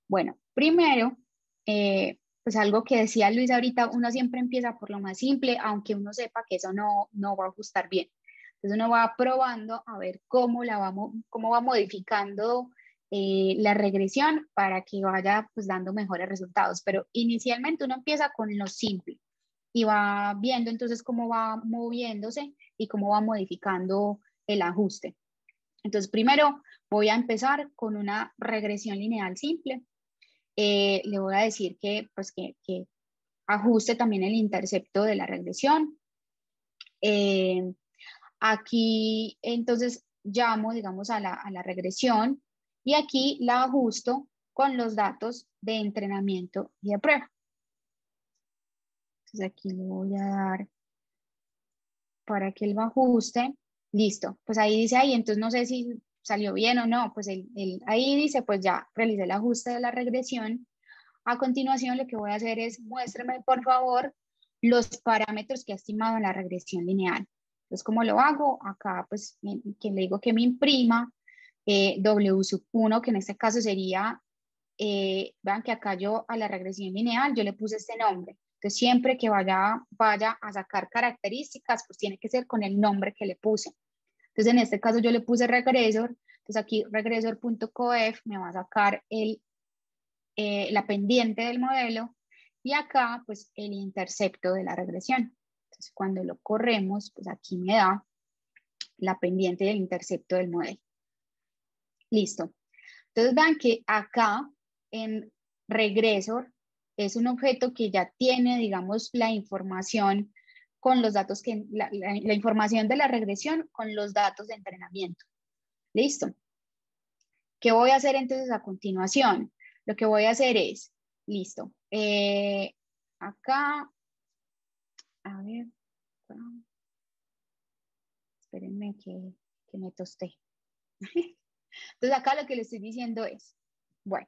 Bueno, primero, pues algo que decía Luis ahorita, uno siempre empieza por lo más simple, aunque uno sepa que eso no va a ajustar bien. Entonces uno va probando a ver cómo va modificando la regresión para que vaya pues dando mejores resultados. Pero inicialmente uno empieza con lo simple y va viendo entonces cómo va moviéndose y cómo va modificando el ajuste. Entonces primero voy a empezar con una regresión lineal simple. Le voy a decir pues que ajuste también el intercepto de la regresión. Aquí entonces llamo, digamos, a la regresión y aquí la ajusto con los datos de entrenamiento y de prueba. Entonces aquí le voy a dar para que él lo ajuste. Listo, pues ahí dice ahí, entonces no sé si salió bien o no, pues ahí dice, pues ya realicé el ajuste de la regresión. A continuación, lo que voy a hacer es muéstrame, por favor, los parámetros que ha estimado en la regresión lineal. Entonces, ¿cómo lo hago? Acá, pues, que le digo que me imprima W sub 1, que en este caso sería, vean que acá yo a la regresión lineal, yo le puse este nombre. Entonces, siempre que vaya a sacar características, pues tiene que ser con el nombre que le puse. Entonces, en este caso yo le puse regresor. Entonces, aquí regresor.coef me va a sacar la pendiente del modelo y acá pues el intercepto de la regresión. Entonces cuando lo corremos, pues aquí me da la pendiente del intercepto del modelo. Listo. Entonces vean que acá en regresor es un objeto que ya tiene, digamos, la información con los datos la información de la regresión con los datos de entrenamiento. Listo. ¿Qué voy a hacer entonces a continuación? Lo que voy a hacer es, listo, acá, a ver, espérenme que me tosté. Entonces acá lo que le estoy diciendo es, bueno,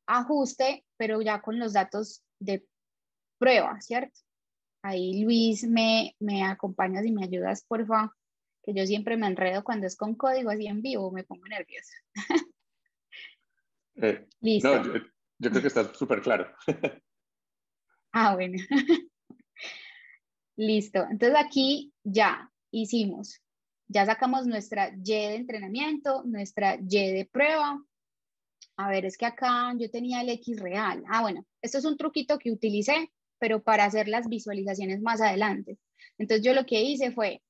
ajuste, pero ya con los datos de prueba, ¿cierto? Ahí Luis me acompañas y me ayudas, por favor, que yo siempre me enredo cuando es con código así en vivo, me pongo nerviosa. No, Listo. yo creo que está súper claro. Ah, bueno. Listo. Entonces aquí ya hicimos, ya sacamos nuestra Y de entrenamiento, nuestra Y de prueba. A ver, es que acá yo tenía el X real. Ah, bueno, esto es un truquito que utilicé, pero para hacer las visualizaciones más adelante. Entonces yo lo que hice fue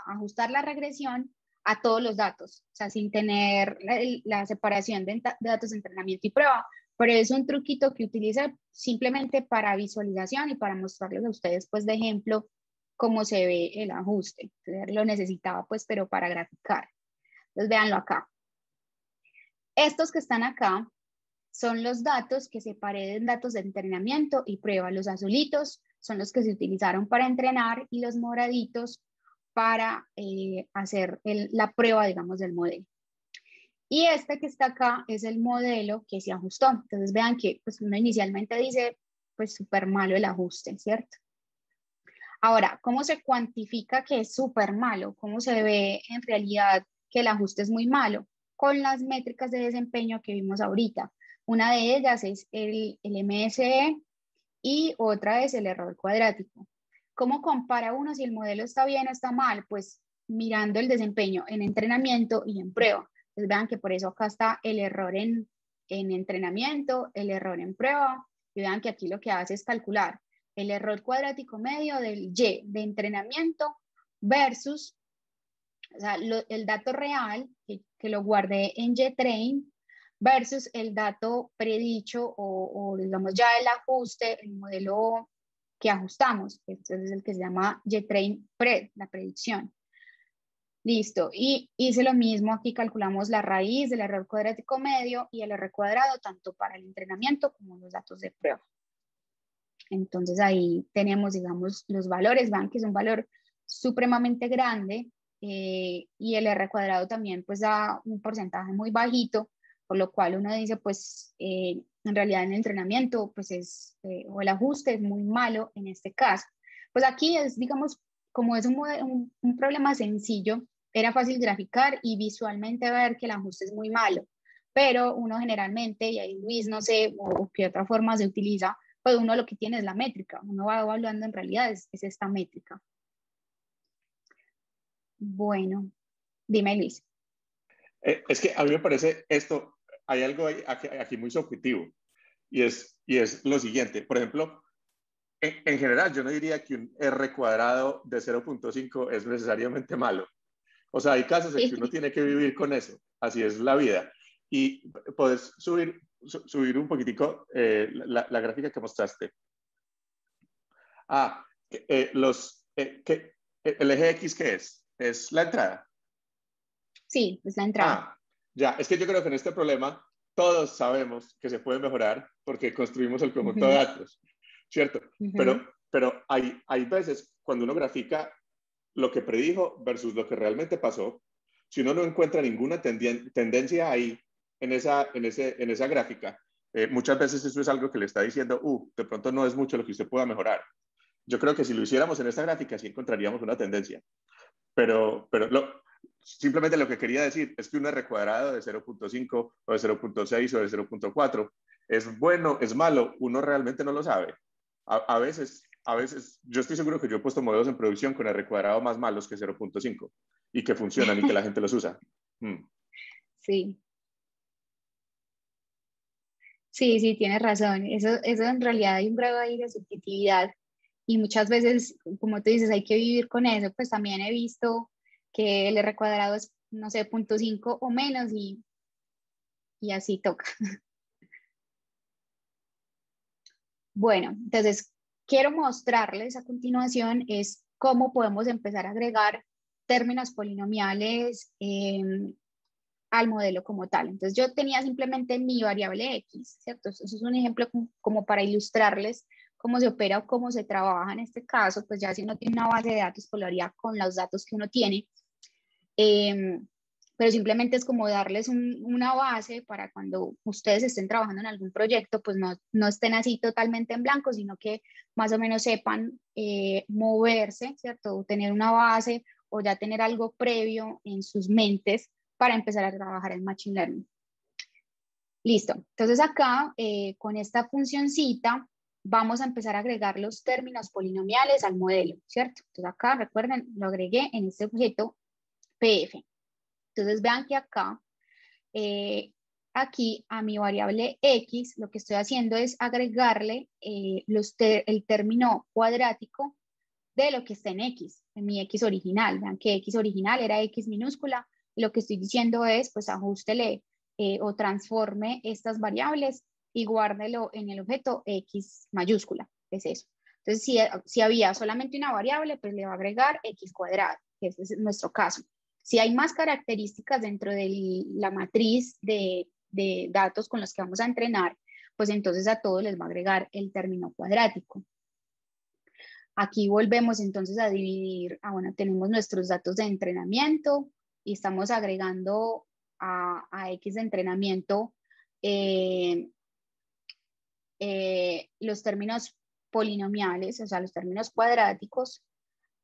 ajustar la regresión a todos los datos, o sea, sin tener la separación de datos de entrenamiento y prueba. Pero es un truquito que utilicé simplemente para visualización y para mostrarles a ustedes, pues, de ejemplo, cómo se ve el ajuste. Entonces, lo necesitaba, pues, pero para graficar. Entonces, véanlo acá. Estos que están acá son los datos que separé en datos de entrenamiento y prueba. Los azulitos son los que se utilizaron para entrenar y los moraditos para hacer la prueba, digamos, del modelo. Y este que está acá es el modelo que se ajustó. Entonces vean que pues, uno inicialmente dice, pues súper malo el ajuste, ¿cierto? Ahora, ¿cómo se cuantifica que es súper malo? ¿Cómo se ve en realidad que el ajuste es muy malo? Con las métricas de desempeño que vimos ahorita. Una de ellas es el MSE y otra es el error cuadrático. ¿Cómo compara uno si el modelo está bien o está mal? Pues mirando el desempeño en entrenamiento y en prueba. Entonces vean que por eso acá está el error en entrenamiento, el error en prueba. Y vean que aquí lo que hace es calcular el error cuadrático medio del Y de entrenamiento versus o sea, el dato real que lo guardé en JTrain versus el dato predicho o digamos ya el ajuste, el modelo que ajustamos. Este es el que se llama JTrain Pred, la predicción. Listo. Y hice lo mismo. Aquí calculamos la raíz del error cuadrático medio y el R cuadrado, tanto para el entrenamiento como los datos de prueba. Entonces ahí tenemos, digamos, los valores. Vean que es un valor supremamente grande y el R cuadrado también pues da un porcentaje muy bajito, por lo cual uno dice, pues en realidad en el entrenamiento, pues o el ajuste es muy malo en este caso. Pues aquí es, digamos, como es un problema sencillo, era fácil graficar y visualmente ver que el ajuste es muy malo, pero uno generalmente, y ahí Luis no sé o qué otra forma se utiliza, pues uno lo que tiene es la métrica, uno va evaluando en realidad es esta métrica. Bueno, dime Luis. Es que a mí me parece esto, hay algo aquí muy subjetivo, y es lo siguiente. Por ejemplo, en general, yo no diría que un R cuadrado de 0.5 es necesariamente malo. O sea, hay casos en que uno tiene que vivir con eso. Así es la vida. Y puedes subir un poquitico la gráfica que mostraste. Ah, el eje X, ¿qué es? Es la entrada. Sí, es la entrada. Ah, ya. Es que yo creo que en este problema todos sabemos que se puede mejorar porque construimos el conjunto de datos, ¿cierto? Pero hay veces cuando uno grafica lo que predijo versus lo que realmente pasó, si uno no encuentra ninguna tendencia ahí en esa gráfica, muchas veces eso es algo que le está diciendo, de pronto no es mucho lo que usted pueda mejorar. Yo creo que si lo hiciéramos en esta gráfica sí encontraríamos una tendencia, pero simplemente lo que quería decir es que un R cuadrado de 0.5 o de 0.6 o de 0.4 es bueno, es malo, uno realmente no lo sabe. A veces, yo estoy seguro que yo he puesto modelos en producción con R cuadrado más malos que 0.5 y que funcionan y que la gente los usa. Sí. Sí, sí, tienes razón. Eso en realidad hay un grado ahí de subjetividad y muchas veces, como tú dices, hay que vivir con eso. Pues también he visto que el R cuadrado es, no sé, 0.5 o menos y así toca. Bueno, entonces quiero mostrarles a continuación es cómo podemos empezar a agregar términos polinomiales al modelo como tal. Entonces yo tenía simplemente mi variable X, ¿cierto? Eso es un ejemplo como para ilustrarles cómo se opera o cómo se trabaja en este caso, pues ya si uno tiene una base de datos, pues lo haría con los datos que uno tiene. Pero simplemente es como darles una base para cuando ustedes estén trabajando en algún proyecto, pues no estén así totalmente en blanco, sino que más o menos sepan moverse, ¿cierto? Tener una base o ya tener algo previo en sus mentes para empezar a trabajar en Machine Learning. Listo. Entonces acá, con esta funcioncita, vamos a empezar a agregar los términos polinomiales al modelo, ¿cierto? Entonces acá, recuerden, lo agregué en este objeto PF. Entonces vean que acá, aquí a mi variable X, lo que estoy haciendo es agregarle el término cuadrático de lo que está en X, en mi X original. Vean que X original era X minúscula. Y lo que estoy diciendo es, pues ajustele o transforme estas variables y guárdelo en el objeto X mayúscula. Es eso. Entonces, si había solamente una variable, pues le va a agregar X cuadrado, que ese es nuestro caso. Si hay más características dentro de la matriz de datos con los que vamos a entrenar, pues entonces a todos les va a agregar el término cuadrático. Aquí volvemos entonces a dividir, bueno, tenemos nuestros datos de entrenamiento y estamos agregando a X de entrenamiento los términos polinomiales, o sea, los términos cuadráticos,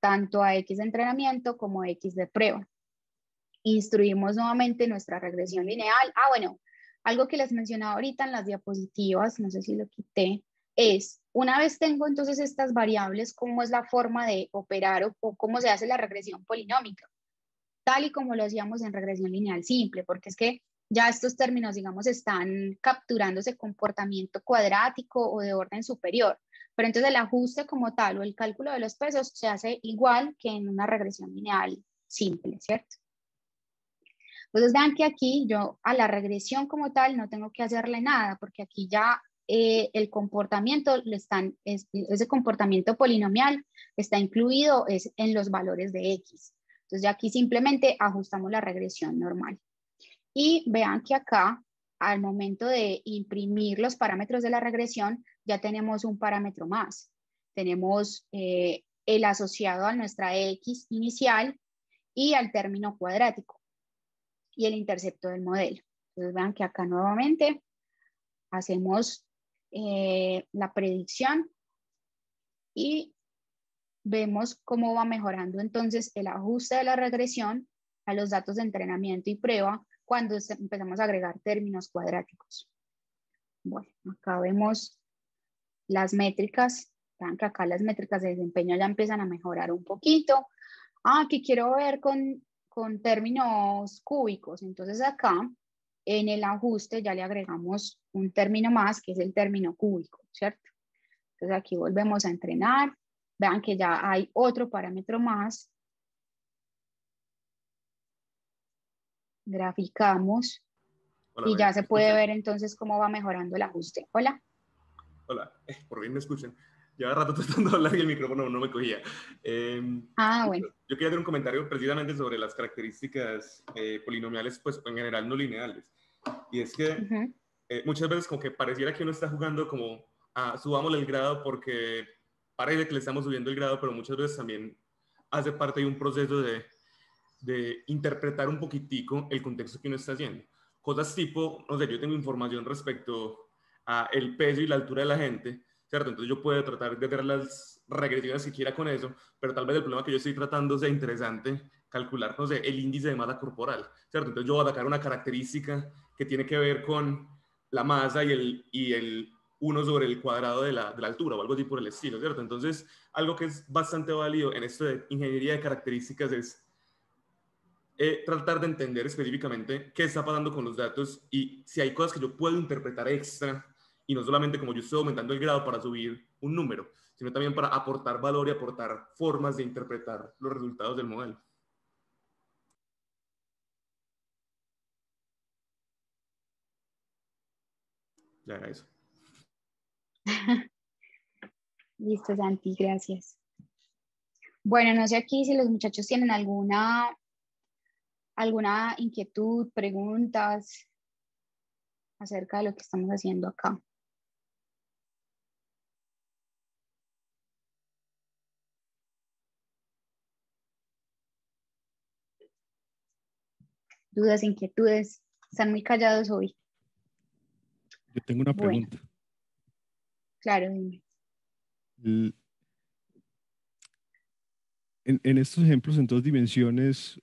tanto a X de entrenamiento como a X de prueba. Instruimos nuevamente nuestra regresión lineal. Bueno, algo que les mencionaba ahorita en las diapositivas, no sé si lo quité, es, una vez tengo entonces estas variables, cómo es la forma de operar o cómo se hace la regresión polinómica, tal y como lo hacíamos en regresión lineal simple, porque es que ya estos términos, digamos, están capturando ese comportamiento cuadrático o de orden superior, pero entonces el ajuste como tal o el cálculo de los pesos se hace igual que en una regresión lineal simple, ¿cierto? Entonces vean que aquí yo a la regresión como tal no tengo que hacerle nada, porque aquí ya el comportamiento, ese comportamiento polinomial está incluido en los valores de X. Entonces ya aquí simplemente ajustamos la regresión normal. Y vean que acá, al momento de imprimir los parámetros de la regresión, ya tenemos un parámetro más. Tenemos el asociado a nuestra X inicial y al término cuadrático y el intercepto del modelo. Entonces vean que acá nuevamente hacemos la predicción y vemos cómo va mejorando entonces el ajuste de la regresión a los datos de entrenamiento y prueba cuando empezamos a agregar términos cuadráticos. Bueno, acá vemos las métricas. Vean que acá las métricas de desempeño ya empiezan a mejorar un poquito. Que quiero ver con términos cúbicos. Entonces acá en el ajuste ya le agregamos un término más, que es el término cúbico, ¿cierto? Entonces aquí volvemos a entrenar. Vean que ya hay otro parámetro más. Graficamos. Hola, Y ya se puede escuchan. ver entonces cómo va mejorando el ajuste. Hola. Hola, por fin me escuchan. Lleva rato tratando de hablar y el micrófono no me cogía. Bueno. Yo quería hacer un comentario precisamente sobre las características polinomiales, pues en general no lineales. Y es que muchas veces como que pareciera que uno está jugando como subámosle el grado porque parece que le estamos subiendo el grado, pero muchas veces también hace parte de un proceso de interpretar un poquitico el contexto que uno está haciendo. Cosas tipo, no sé, yo tengo información respecto a el peso y la altura de la gente, ¿cierto? Entonces yo puedo tratar de ver las regresiones que quiera con eso, pero tal vez el problema que yo estoy tratando sea interesante calcular, no sé, el índice de masa corporal, ¿cierto? Entonces yo voy a atacar una característica que tiene que ver con la masa y el 1 sobre el cuadrado de la altura o algo así por el estilo, ¿cierto? Entonces, algo que es bastante válido en esto de ingeniería de características es tratar de entender específicamente qué está pasando con los datos y si hay cosas que yo puedo interpretar extra y no solamente como yo estoy aumentando el grado para subir un número, sino también para aportar valor y aportar formas de interpretar los resultados del modelo. Ya era eso. Listo, Santi, gracias. Bueno, no sé aquí si los muchachos tienen alguna inquietud, preguntas acerca de lo que estamos haciendo acá. Dudas, inquietudes. Están muy callados hoy. Yo tengo una pregunta. Claro, dime. En estos ejemplos en 2 dimensiones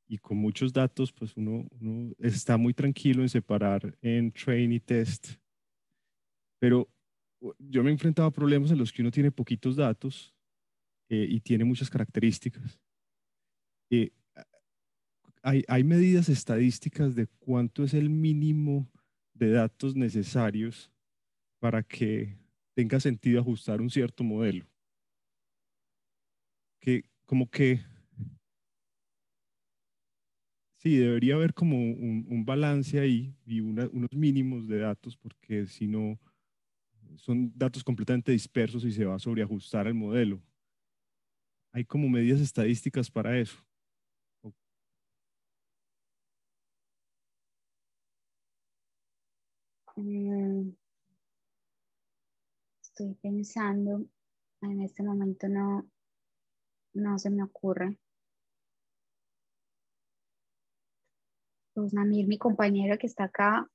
y con muchos datos, pues uno está muy tranquilo en separar en train y test. Pero yo me he enfrentado a problemas en los que uno tiene poquitos datos y tiene muchas características. Hay medidas estadísticas de cuánto es el mínimo de datos necesarios para que tenga sentido ajustar un cierto modelo. Como que sí, debería haber como un balance ahí y unos mínimos de datos, porque si no, son datos completamente dispersos y se va a sobreajustar el modelo. Hay como medidas estadísticas para eso. Estoy pensando, en este momento no se me ocurre. Pues Namir, mi compañero que está acá,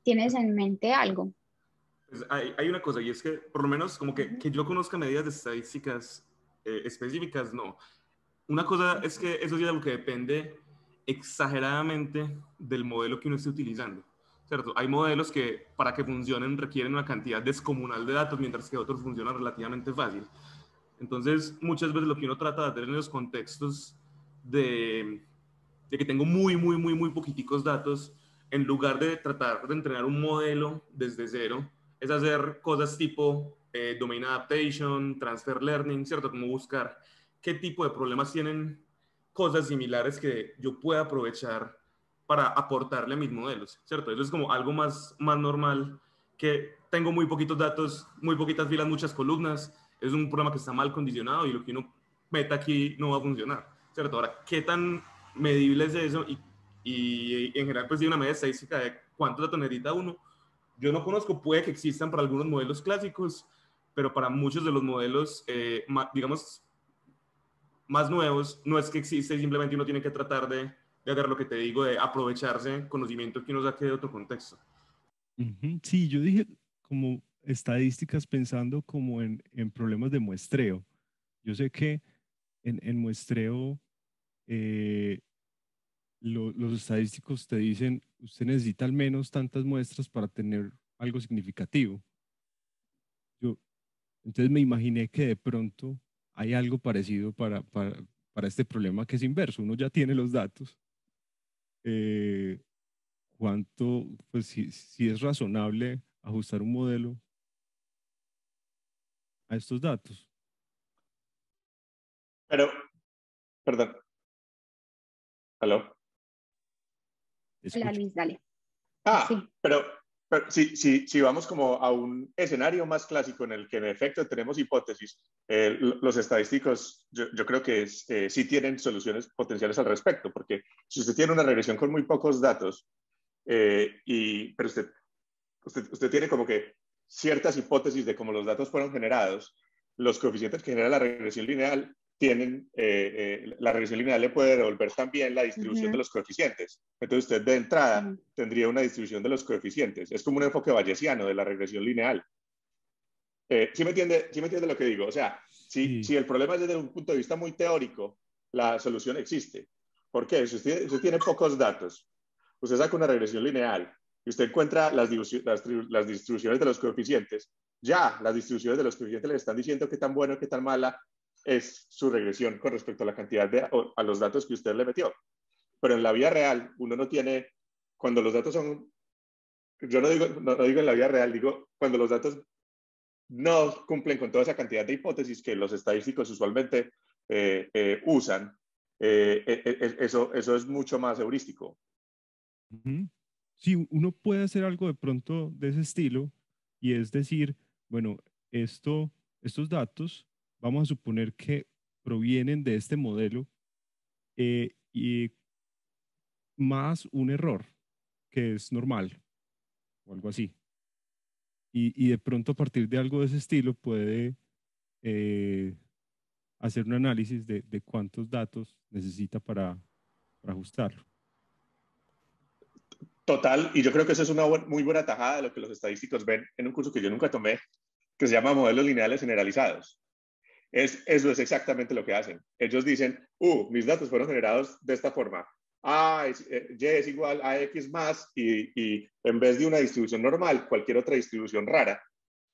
¿tienes en mente algo? Pues hay una cosa, y es que por lo menos como que yo conozca medidas de estadísticas específicas, no. Una cosa es que eso sí es algo que depende exageradamente del modelo que uno esté utilizando, ¿cierto? Hay modelos que para que funcionen requieren una cantidad descomunal de datos, mientras que otros funcionan relativamente fácil. Entonces, muchas veces lo que uno trata de hacer en los contextos de que tengo muy poquiticos datos, en lugar de tratar de entrenar un modelo desde cero, es hacer cosas tipo domain adaptation, transfer learning, ¿cierto? Como buscar qué tipo de problemas tienen cosas similares que yo pueda aprovechar para aportarle a mis modelos, ¿cierto? Eso es como algo más normal, que tengo muy poquitos datos, muy poquitas filas, muchas columnas, es un programa que está mal condicionado y lo que uno meta aquí no va a funcionar, ¿cierto? Ahora, ¿qué tan medible es eso? Y en general, pues, hay una medida estadística de cuántos datos necesita uno. Yo no conozco, puede que existan para algunos modelos clásicos, pero para muchos de los modelos, digamos, más nuevos, no es que existe, simplemente uno tiene que tratar de de hacer lo que te digo, de aprovecharse conocimientos que uno saque de otro contexto. Sí, yo dije como estadísticas pensando como en problemas de muestreo. Yo sé que en muestreo los estadísticos te dicen, usted necesita al menos tantas muestras para tener algo significativo. Yo, entonces me imaginé que de pronto hay algo parecido para este problema que es inverso. Uno ya tiene los datos. ¿Cuánto, pues si es razonable ajustar un modelo a estos datos? Pero, perdón, ¿aló? Te Hola escucho. Luis, dale. Ah, Sí. pero si vamos como a un escenario más clásico en el que en efecto tenemos hipótesis, los estadísticos yo creo que sí tienen soluciones potenciales al respecto, porque si usted tiene una regresión con muy pocos datos, pero usted tiene como que ciertas hipótesis de cómo los datos fueron generados, los coeficientes que genera la regresión lineal la regresión lineal le puede devolver también la distribución de los coeficientes. Entonces usted de entrada tendría una distribución de los coeficientes. Es como un enfoque bayesiano de la regresión lineal. ¿Sí me entiende lo que digo? O sea, Sí. si el problema es desde un punto de vista muy teórico, la solución existe. ¿Por qué? Si usted tiene pocos datos, usted saca una regresión lineal y usted encuentra las distribuciones de los coeficientes, ya las distribuciones de los coeficientes le están diciendo qué tan bueno y qué tan mala es su regresión con respecto a la cantidad a los datos que usted le metió. Pero en la vida real, uno no tiene, cuando los datos son, yo no digo en la vida real, digo cuando los datos no cumplen con toda esa cantidad de hipótesis que los estadísticos usualmente usan, eso es mucho más heurístico. Sí, uno puede hacer algo de pronto de ese estilo y es decir, bueno, estos datos, vamos a suponer que provienen de este modelo y más un error que es normal o algo así. Y de pronto a partir de algo de ese estilo puede eh, hacer un análisis de cuántos datos necesita para ajustarlo. Total, y yo creo que eso es una muy buena tajada de lo que los estadísticos ven en un curso que yo nunca tomé, que se llama modelos lineales generalizados. Eso es exactamente lo que hacen. Ellos dicen, mis datos fueron generados de esta forma. Y es igual a X más, y en vez de una distribución normal, cualquier otra distribución rara.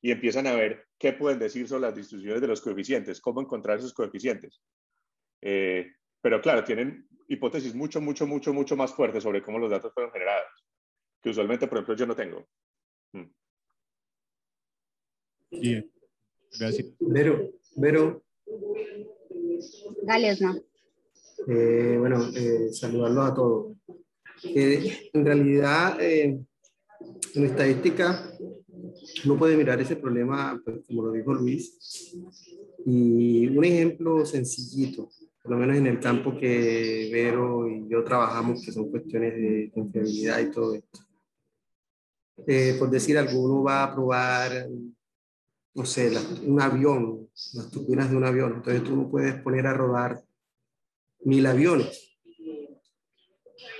Y empiezan a ver qué pueden decir sobre las distribuciones de los coeficientes, cómo encontrar esos coeficientes. Pero claro, tienen hipótesis mucho más fuertes sobre cómo los datos fueron generados, que usualmente, por ejemplo, yo no tengo. Bien, gracias. Vero. Dale, Osma. Bueno, saludarlos a todos. En realidad, en estadística, uno puede mirar ese problema, pues, como lo dijo Luis, y un ejemplo sencillito, por lo menos en el campo que Vero y yo trabajamos, que son cuestiones de confiabilidad y todo esto. Por decir algo, uno va a probar, no sé, un avión, las turbinas de un avión, entonces tú no puedes poner a rodar 1000 aviones.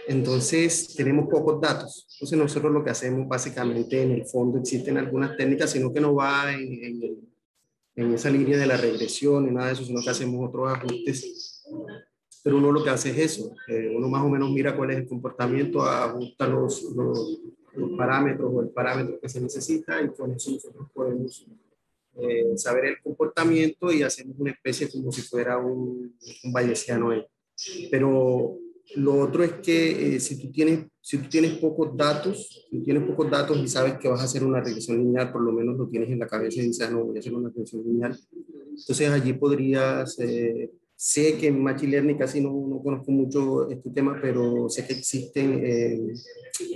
Entonces, tenemos pocos datos. Entonces, nosotros lo que hacemos básicamente en el fondo existen algunas técnicas, sino que no va en esa línea de la regresión y nada de eso, sino que hacemos otros ajustes. Pero uno lo que hace es eso. Uno más o menos mira cuál es el comportamiento, ajusta los parámetros o el parámetro que se necesita y con eso nosotros podemos saber el comportamiento y hacemos una especie como si fuera un bayesiano ahí. Pero lo otro es que si tú tienes pocos datos, y sabes que vas a hacer una regresión lineal, por lo menos lo tienes en la cabeza y dices, no, voy a hacer una regresión lineal. Entonces allí podrías, sé que en Machine Learning casi no conozco mucho este tema, pero sé que existen,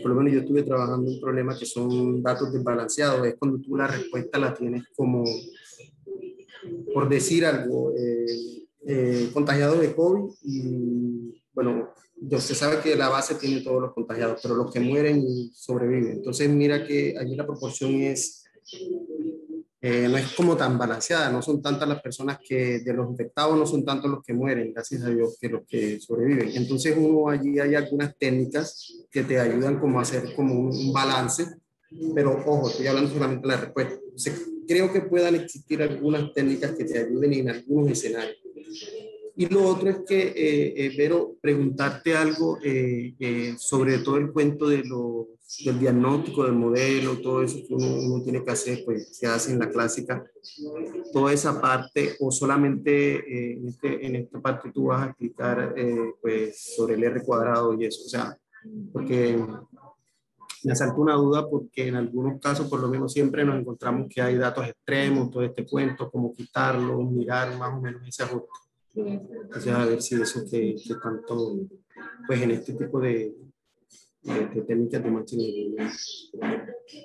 por lo menos yo estuve trabajando un problema que son datos desbalanceados, es cuando tú la respuesta la tienes como, por decir algo, contagiados de COVID y bueno, se sabe que la base tiene todos los contagiados, pero los que mueren sobreviven. Entonces mira que allí la proporción es no es como tan balanceada, no son tantas las personas que de los infectados, no son tantos los que mueren, gracias a Dios, que los que sobreviven. Entonces uno allí hay algunas técnicas que te ayudan como a hacer como un balance, pero ojo, estoy hablando solamente de la respuesta. Entonces, creo que puedan existir algunas técnicas que te ayuden en algunos escenarios. Y lo otro es que, Vero, preguntarte algo sobre todo el cuento de del diagnóstico, del modelo, todo eso que uno tiene que hacer, pues se hace en la clásica, toda esa parte, o solamente en esta parte tú vas a explicar pues sobre el R cuadrado y eso, o sea, porque me asalta una duda porque en algunos casos, por lo menos siempre nos encontramos que hay datos extremos, todo este cuento, cómo quitarlo, mirar más o menos ese ajuste. Entonces, a ver si eso que tanto, pues en este tipo de técnicas de machine learning,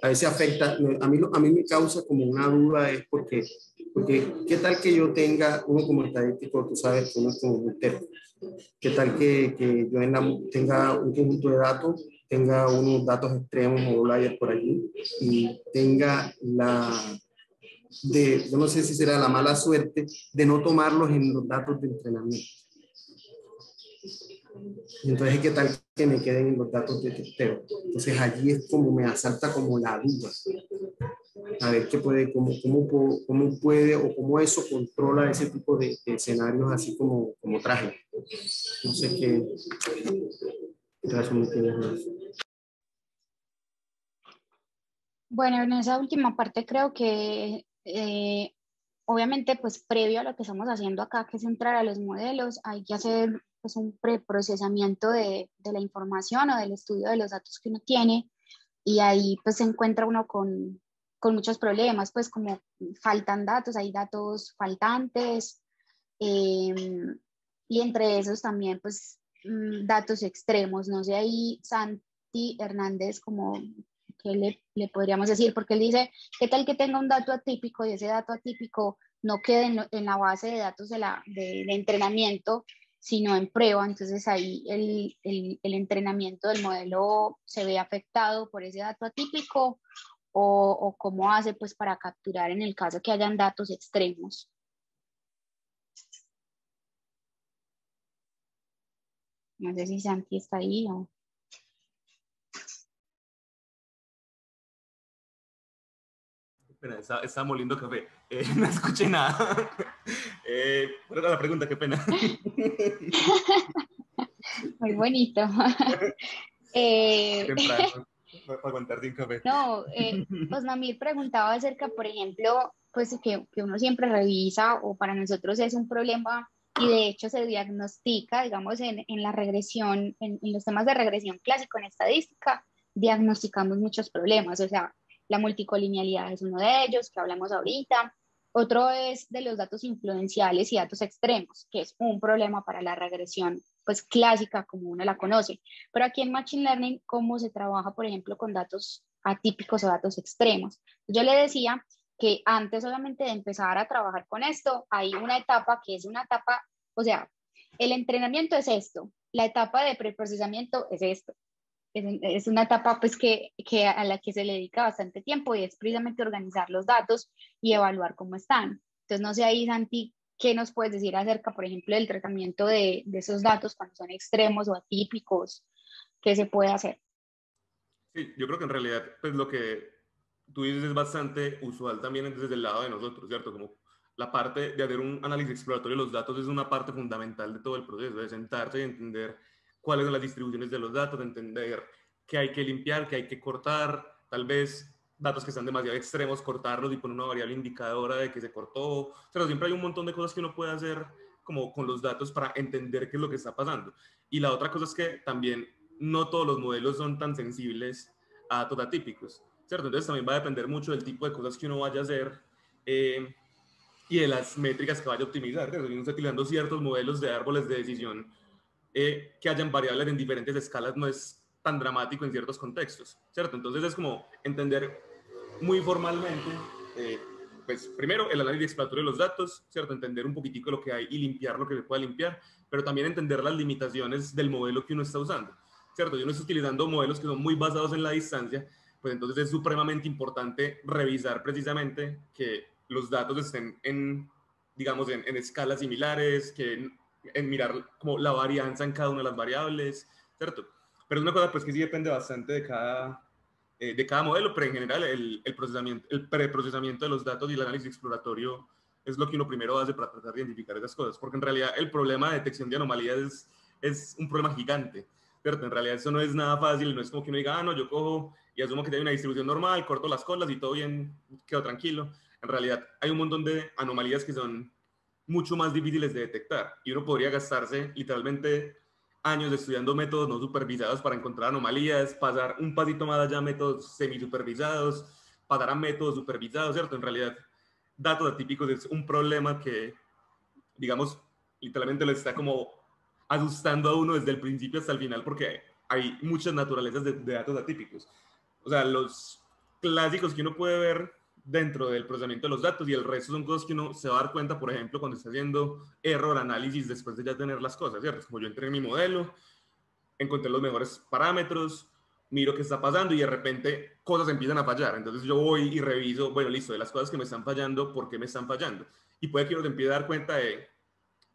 a veces afecta, a mí me causa como una duda, es porque qué tal que yo tenga, uno como estadístico, tú sabes que uno es como muy terco, qué tal que yo tenga un conjunto de datos, tenga unos datos extremos o outliers por allí y tenga yo no sé si será la mala suerte de no tomarlos en los datos de entrenamiento. Y entonces, ¿qué tal que me queden en los datos de testeo? Entonces, allí es como me asalta como la duda. A ver qué puede, cómo puede o cómo eso controla ese tipo de escenarios así como traje. No sé qué razón tienes de eso. Bueno, en esa última parte creo que obviamente pues previo a lo que estamos haciendo acá, que es entrar a los modelos, hay que hacer pues un preprocesamiento de la información o del estudio de los datos que uno tiene y ahí pues se encuentra uno con muchos problemas, pues como faltan datos, hay datos faltantes y entre esos también pues datos extremos, no sé ahí Santi Hernández como que le podríamos decir, porque él dice, ¿qué tal que tenga un dato atípico y ese dato atípico no quede en la base de datos de entrenamiento, sino en prueba? Entonces ahí el entrenamiento del modelo se ve afectado por ese dato atípico o cómo hace pues para capturar en el caso que hayan datos extremos. No sé si Santi está ahí o... Espera, estaba moliendo café. No escuché nada. ¿Cuál era la pregunta? Qué pena. Muy bonito. Temprano, para aguantar sin café. No, Osnamir preguntaba acerca, por ejemplo, pues que uno siempre revisa o para nosotros es un problema y de hecho se diagnostica, digamos, en la regresión, en los temas de regresión clásico en estadística, diagnosticamos muchos problemas, o sea, la multicolinealidad es uno de ellos, que hablamos ahorita. Otro es de los datos influenciales y datos extremos, que es un problema para la regresión, pues clásica como uno la conoce. Pero aquí en Machine Learning, ¿cómo se trabaja, por ejemplo, con datos atípicos o datos extremos? Yo le decía que antes solamente de empezar a trabajar con esto, hay una etapa que es una etapa, o sea, el entrenamiento es esto, la etapa de preprocesamiento es esto. Es una etapa pues que a la que se le dedica bastante tiempo y es precisamente organizar los datos y evaluar cómo están. Entonces, no sé ahí, Santi, ¿qué nos puedes decir acerca, por ejemplo, del tratamiento de esos datos cuando son extremos o atípicos? ¿Qué se puede hacer? Sí, yo creo que en realidad, pues lo que tú dices es bastante usual también desde el lado de nosotros, ¿cierto? Como la parte de hacer un análisis exploratorio de los datos es una parte fundamental de todo el proceso, de sentarse y entender cuáles son las distribuciones de los datos, de entender qué hay que limpiar, qué hay que cortar, tal vez datos que están demasiado extremos, cortarlos y poner una variable indicadora de que se cortó. O sea, siempre hay un montón de cosas que uno puede hacer como con los datos para entender qué es lo que está pasando. Y la otra cosa es que también no todos los modelos son tan sensibles a datos atípicos, ¿cierto? Entonces también va a depender mucho del tipo de cosas que uno vaya a hacer y de las métricas que vaya a optimizar. ¿Cierto? Si uno está utilizando ciertos modelos de árboles de decisión que hayan variables en diferentes escalas no es tan dramático en ciertos contextos, ¿cierto? Entonces es como entender muy formalmente, pues primero el análisis exploratorio de los datos, ¿cierto? Entender un poquitico lo que hay y limpiar lo que se pueda limpiar, pero también entender las limitaciones del modelo que uno está usando, ¿cierto? Yo no estoy utilizando modelos que son muy basados en la distancia, pues entonces es supremamente importante revisar precisamente que los datos estén digamos, en escalas similares, que en mirar como la varianza en cada una de las variables, ¿cierto? Pero es una cosa pues que sí depende bastante de cada modelo, pero en general el preprocesamiento de los datos y el análisis exploratorio es lo que uno primero hace para tratar de identificar esas cosas, porque en realidad el problema de detección de anomalías es un problema gigante, ¿cierto? En realidad eso no es nada fácil, no es como que uno diga, ah, no, yo cojo y asumo que tiene una distribución normal, corto las colas y todo bien, quedo tranquilo. En realidad hay un montón de anomalías que son mucho más difíciles de detectar y uno podría gastarse literalmente años estudiando métodos no supervisados para encontrar anomalías, pasar un pasito más allá a métodos semisupervisados, pasar a métodos supervisados, ¿cierto? En realidad, datos atípicos es un problema que, digamos, literalmente lo está como asustando a uno desde el principio hasta el final porque hay muchas naturalezas de datos atípicos. O sea, los clásicos que uno puede ver dentro del procesamiento de los datos y el resto son cosas que uno se va a dar cuenta, por ejemplo, cuando está haciendo error análisis después de ya tener las cosas, ¿cierto? Como yo entré en mi modelo, encontré los mejores parámetros, miro qué está pasando y de repente cosas empiezan a fallar. Entonces yo voy y reviso, bueno, listo, de las cosas que me están fallando, ¿por qué me están fallando? Y puede que uno se empiece a dar cuenta de,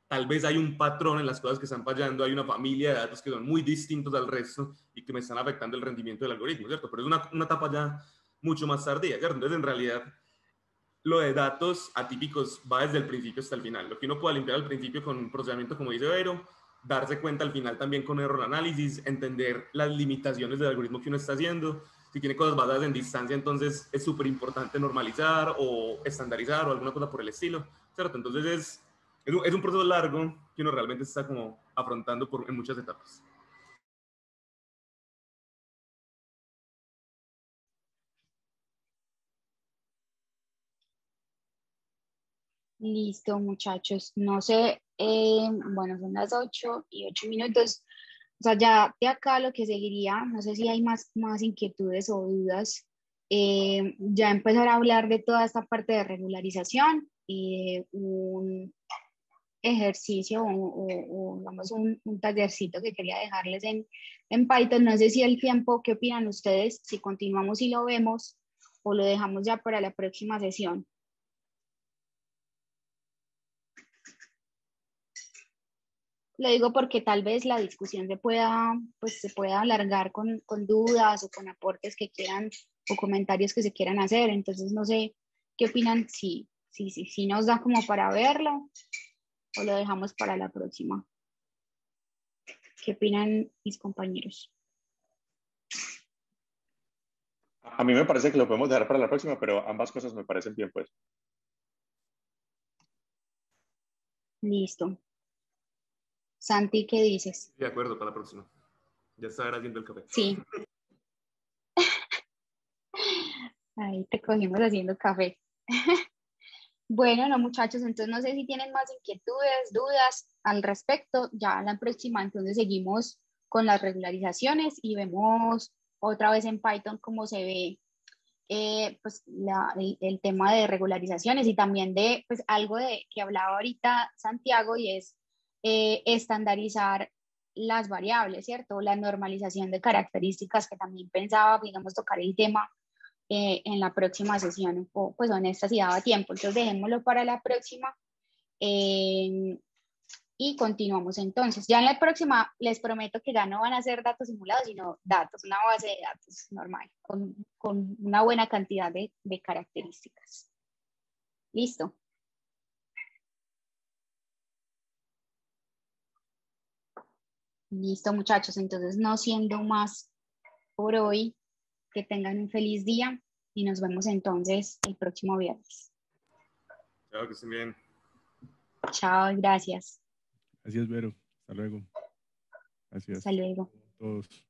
tal vez hay un patrón en las cosas que están fallando, hay una familia de datos que son muy distintos al resto y que me están afectando el rendimiento del algoritmo, ¿cierto? Pero es una etapa ya mucho más tardía, ¿cierto? Entonces, en realidad, lo de datos atípicos va desde el principio hasta el final. Lo que uno puede limpiar al principio con un procesamiento, como dice Vero, darse cuenta al final también con error análisis, entender las limitaciones del algoritmo que uno está haciendo. Si tiene cosas basadas en distancia, entonces es súper importante normalizar o estandarizar o alguna cosa por el estilo, ¿cierto? Entonces es un proceso largo que uno realmente está como afrontando en muchas etapas. Listo, muchachos. No sé, bueno, son las 8:08. O sea, ya de acá lo que seguiría, no sé si hay más inquietudes o dudas, ya empezar a hablar de toda esta parte de regularización y un ejercicio digamos, un tallercito que quería dejarles en Python. No sé si el tiempo, ¿qué opinan ustedes? Si continuamos y lo vemos o lo dejamos ya para la próxima sesión. Lo digo porque tal vez la discusión se pueda alargar con dudas o con aportes que quieran o comentarios que se quieran hacer. Entonces, no sé qué opinan, si nos da como para verlo o lo dejamos para la próxima. ¿Qué opinan mis compañeros? A mí me parece que lo podemos dejar para la próxima, pero ambas cosas me parecen bien, pues. Listo. Santi, ¿qué dices? De acuerdo, para la próxima. Ya estará haciendo el café. Sí. Ahí te cogimos haciendo café. Bueno, no, muchachos, entonces no sé si tienen más inquietudes, dudas al respecto. Ya la próxima, entonces seguimos con las regularizaciones y vemos otra vez en Python cómo se ve pues el tema de regularizaciones y también de pues algo de que hablaba ahorita Santiago y es estandarizar las variables, ¿cierto? La normalización de características que también pensaba, digamos, tocar el tema en la próxima sesión, o pues en esta si daba tiempo, entonces dejémoslo para la próxima eh, y continuamos entonces. Ya en la próxima les prometo que ya no van a ser datos simulados, sino datos, una base de datos normal, con una buena cantidad de características. Listo. Listo, muchachos. Entonces, no siendo más por hoy, que tengan un feliz día y nos vemos entonces el próximo viernes. Chao, que estén bien. Chao, gracias. Gracias, Vero. Hasta luego. Gracias Hasta luego. a todos.